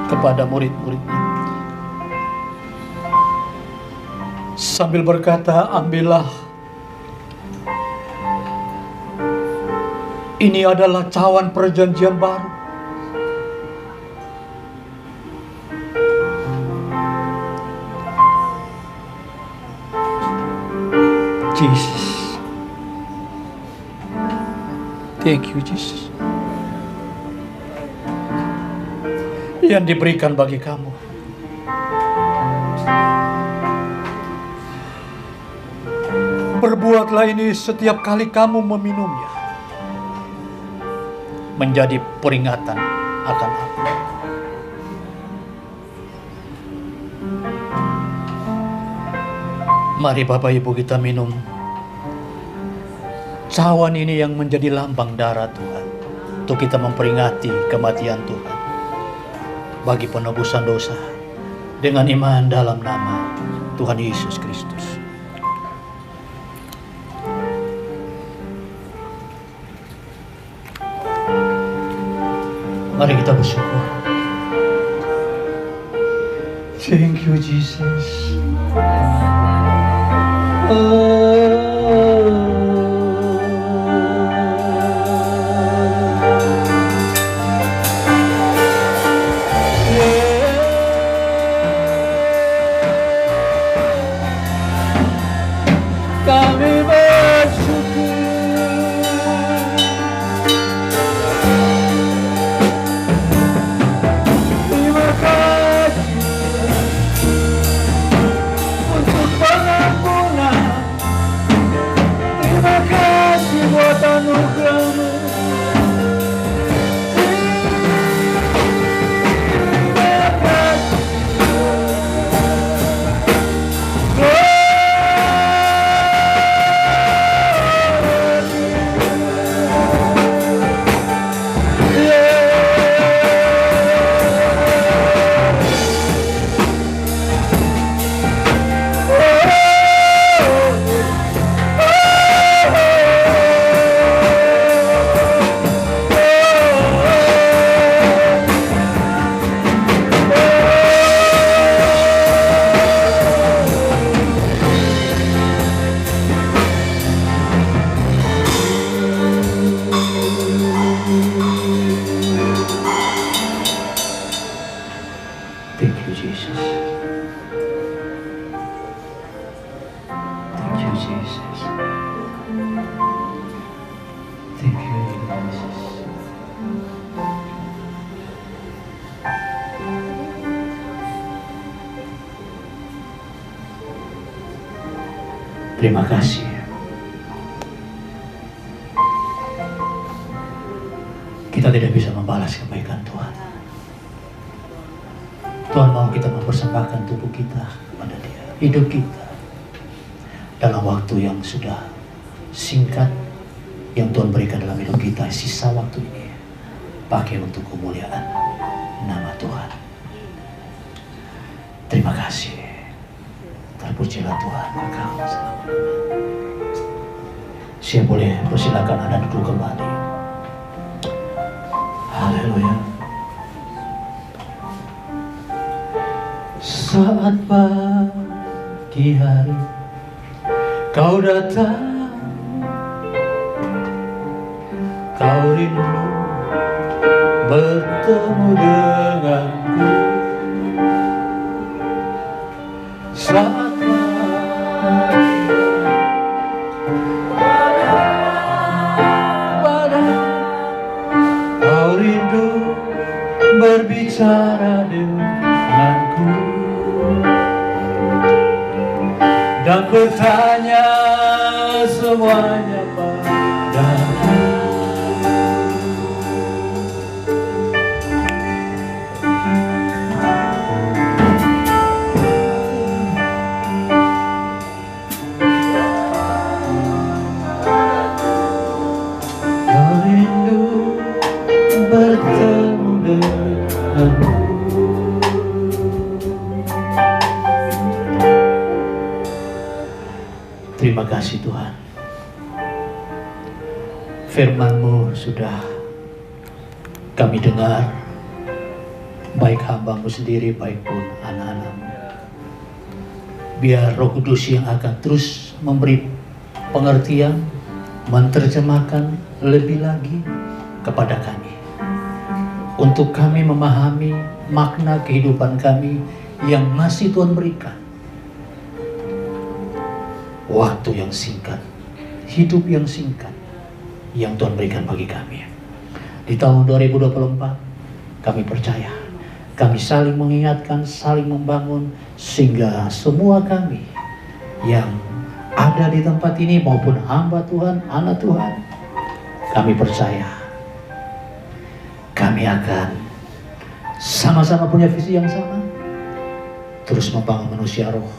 kepada murid-muridnya, sambil berkata, "Ambillah, ini adalah cawan perjanjian baru. Jesus, thank you, Jesus, yang diberikan bagi kamu. Perbuatlah ini setiap kali kamu meminumnya, menjadi peringatan akan aku." Mari Bapak Ibu kita minum cawan ini yang menjadi lambang darah Tuhan, untuk kita memperingati kematian Tuhan bagi penebusan dosa, dengan iman dalam nama Tuhan Yesus Kristus. Mari kita bersyukur. Thank you, Jesus. Kami bersyukur. Terima kasih untuk pengampunan. Terima kasih buat anugerah-Mu. Terima kasih. Thank you, Jesus. Thank you, Jesus. Thank you, Jesus. Terima kasih. Kita tidak bisa membalas kebaikan Tuhan. Tuhan mau kita mempersembahkan tubuh kita kepada Dia, hidup kita dalam waktu yang sudah singkat yang Tuhan berikan dalam hidup kita. Sisa waktu ini pakai untuk kemuliaan nama Tuhan. Terima kasih. Terpujilah Tuhan, Engkau selama-lamanya. Saya boleh persilakan Anda duduk kembali. Haleluya. Saat pagi hari Kau datang, Kau rindu bertemu denganku. Saat Kau rindu berbicara denganku dan bertanya semuanya padaku. Kau rindu bertemu denganku. Terima kasih Tuhan. Firman-Mu sudah kami dengar, baik hamba-Mu sendiri, baik pun anak-anak-Mu. Biar Roh Kudus yang akan terus memberi pengertian, menerjemahkan lebih lagi kepada kami, untuk kami memahami makna kehidupan kami yang masih Tuhan berikan. Waktu yang singkat, hidup yang singkat yang Tuhan berikan bagi kami. Di tahun 2024, kami percaya, kami saling mengingatkan, saling membangun, sehingga semua kami yang ada di tempat ini maupun hamba Tuhan, anak Tuhan, kami percaya kami akan sama-sama punya visi yang sama, terus membangun manusia roh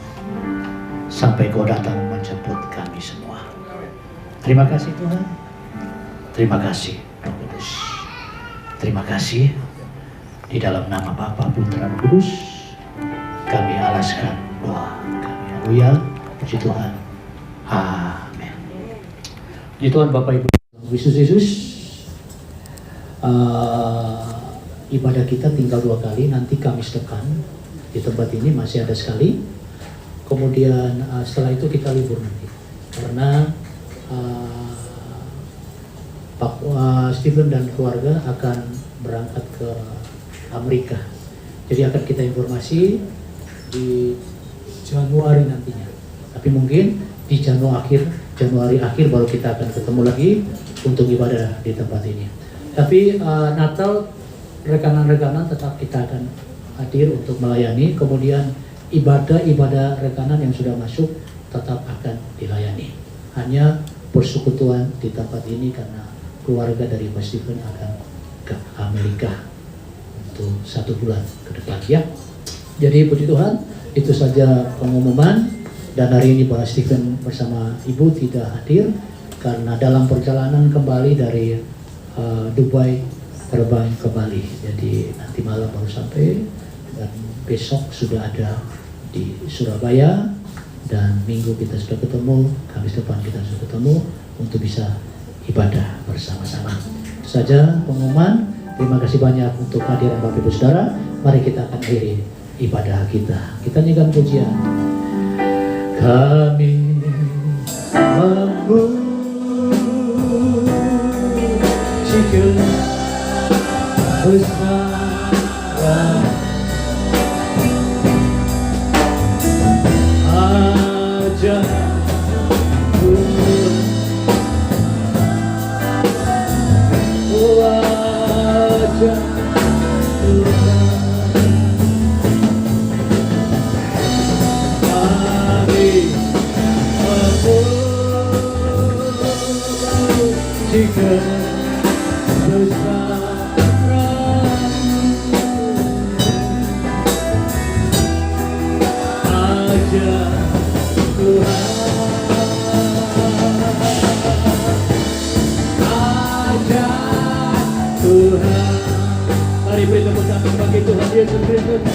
sampai Kau datang menjemput kami semua. Terima kasih Tuhan. Terima kasih Roh Kudus. Terima kasih. Di dalam nama Bapa, Putra, Roh Kudus, kami alaskan doa kami. Haleluya. Puji Tuhan. Amin. Puji Tuhan Bapak Ibu Yesus. Ibadah kita tinggal 2 kali, nanti Kamis depan di tempat ini masih ada sekali. Kemudian setelah itu kita libur nanti, karena Pak Stephen dan keluarga akan berangkat ke Amerika. Jadi akan kita informasi di Januari nantinya. Tapi mungkin di Januari akhir baru kita akan ketemu lagi untuk ibadah di tempat ini. Tapi Natal rekanan-rekanan tetap kita akan hadir untuk melayani. Kemudian ibadah rekanan yang sudah masuk tetap akan dilayani. Hanya persekutuan di tempat ini karena keluarga dari Pak Stephen akan ke Amerika untuk 1 bulan ke depan ya. Jadi puji Tuhan, itu saja pengumuman. Dan hari ini Pak Stephen bersama Ibu tidak hadir karena dalam perjalanan kembali dari Dubai, terbang ke Bali. Jadi nanti malam baru sampai dan besok sudah ada di Surabaya, dan Minggu kita sudah ketemu, Kamis depan kita sudah ketemu untuk bisa ibadah bersama-sama. Itu saja pengumuman. Terima kasih banyak untuk kehadiran Bapak Ibu Saudara. Mari kita akan akhiri ibadah kita. Kita nyanyikan pujian. Kami memujikan bersama aja wajah Tuhan. Kami memujikan bersama aja Tuhan. Aja Tuhan. Mari beri tepuk tangan bagi Tuhan Yesus Kristus.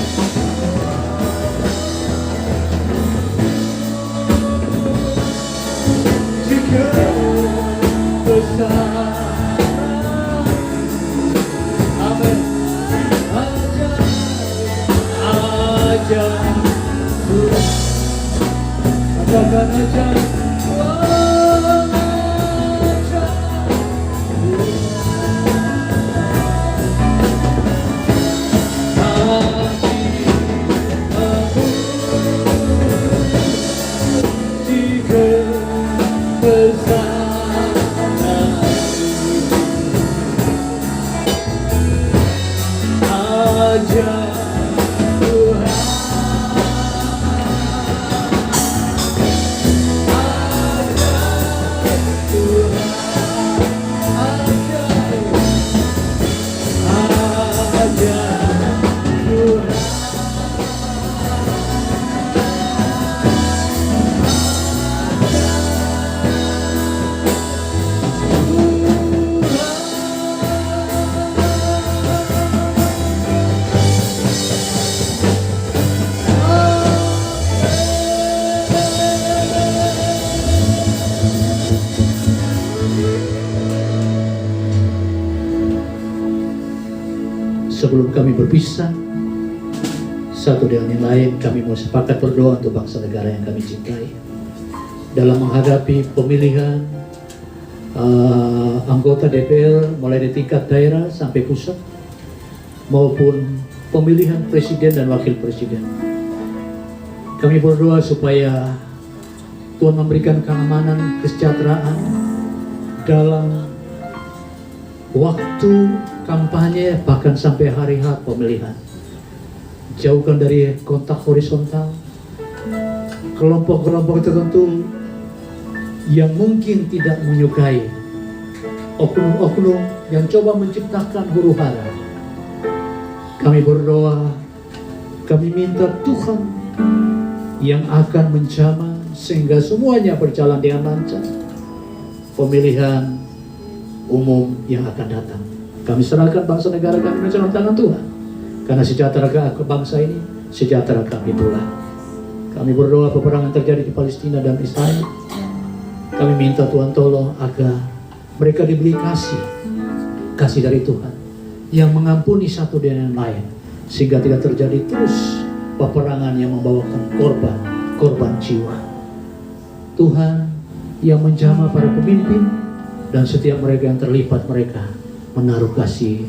Sebelum kami berpisah satu dengan yang lain, kami mau sepakat berdoa untuk bangsa negara yang kami cintai dalam menghadapi pemilihan anggota DPR mulai dari tingkat daerah sampai pusat, maupun pemilihan presiden dan wakil presiden. Kami berdoa supaya Tuhan memberikan keamanan, kesejahteraan dalam waktu kampanye, bahkan sampai hari H pemilihan. Jauhkan dari kontak horizontal, kelompok-kelompok tertentu yang mungkin tidak menyukai, oknum-oknum yang coba menciptakan huru-hara. Kami berdoa, kami minta Tuhan yang akan menjamah sehingga semuanya berjalan dengan lancar. Pemilihan umum yang akan datang, kami serahkan bangsa negara kami dalam tangan Tuhan. Karena sejahtera ke bangsa ini, sejahtera kami pula. Kami berdoa peperangan terjadi di Palestina dan Israel. Kami minta Tuhan tolong agar mereka diberi kasih dari Tuhan yang mengampuni satu dengan yang lain, sehingga tidak terjadi terus peperangan yang membawakan korban jiwa. Tuhan yang menjamah para pemimpin dan setiap mereka yang terlibat, mereka menaruh kasih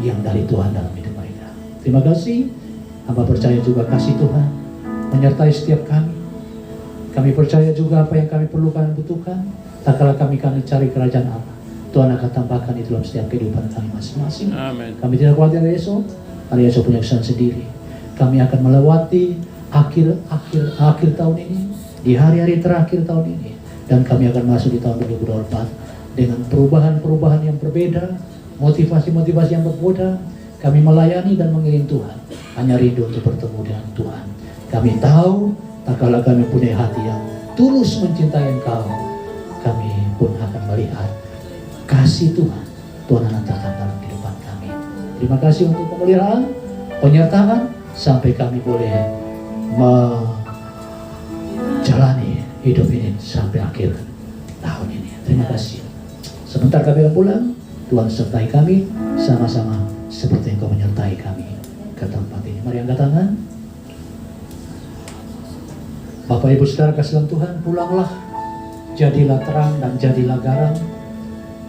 yang dari Tuhan dalam hidup mereka. Terima kasih. Hamba percaya juga kasih Tuhan menyertai setiap kami. Kami percaya juga apa yang kami perlukan dan butuhkan, tak kala kami cari kerajaan Allah, Tuhan akan tambahkan itu dalam setiap kehidupan kami masing-masing. Amin. Kami tidak khawatir hari esok punya kesan sendiri. Kami akan melewati akhir tahun ini, di hari-hari terakhir tahun ini, dan kami akan masuk di tahun 2024 dengan perubahan-perubahan yang berbeda, motivasi-motivasi yang berbeda. Kami melayani dan mengiring Tuhan, hanya rindu untuk bertemu dengan Tuhan. Kami tahu, tak kala kami punya hati yang tulus mencintai Engkau, kami pun akan melihat kasih Tuhan nyatakan dalam kehidupan kami. Terima kasih untuk pemeliharaan, penyertaan, sampai kami boleh menjalani hidup ini sampai akhir tahun ini. Terima kasih. Sebentar kami akan pulang, Tuhan sertai kami sama-sama seperti Engkau menyertai kami ke tempat ini. Mari angkat tangan. Bapak Ibu Saudara kasih dalam Tuhan, pulanglah, jadilah terang dan jadilah garam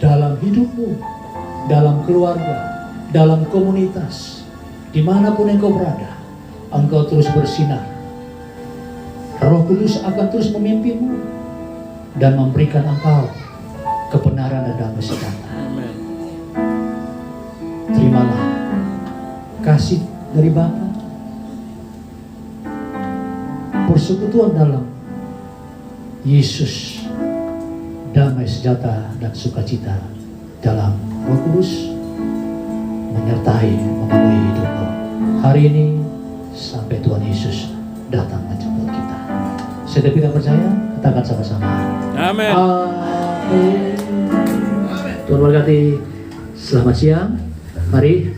dalam hidupmu, dalam keluarga, dalam komunitas, dimanapun engkau berada. Engkau terus bersinar. Roh Kudus akan terus memimpinmu dan memberikan engkau kebenaran dan damai sejahtera. Terimalah kasih dari Bapa, persekutuan dalam Yesus, damai sejahtera dan sukacita dalam Roh Kudus menyertai, memenuhi hidupmu hari ini sampai Tuhan Yesus datang menjemput kita. Setiap kita percaya, katakan sama-sama. Amin. Amin. Tuhan berkati. Selamat siang. Mari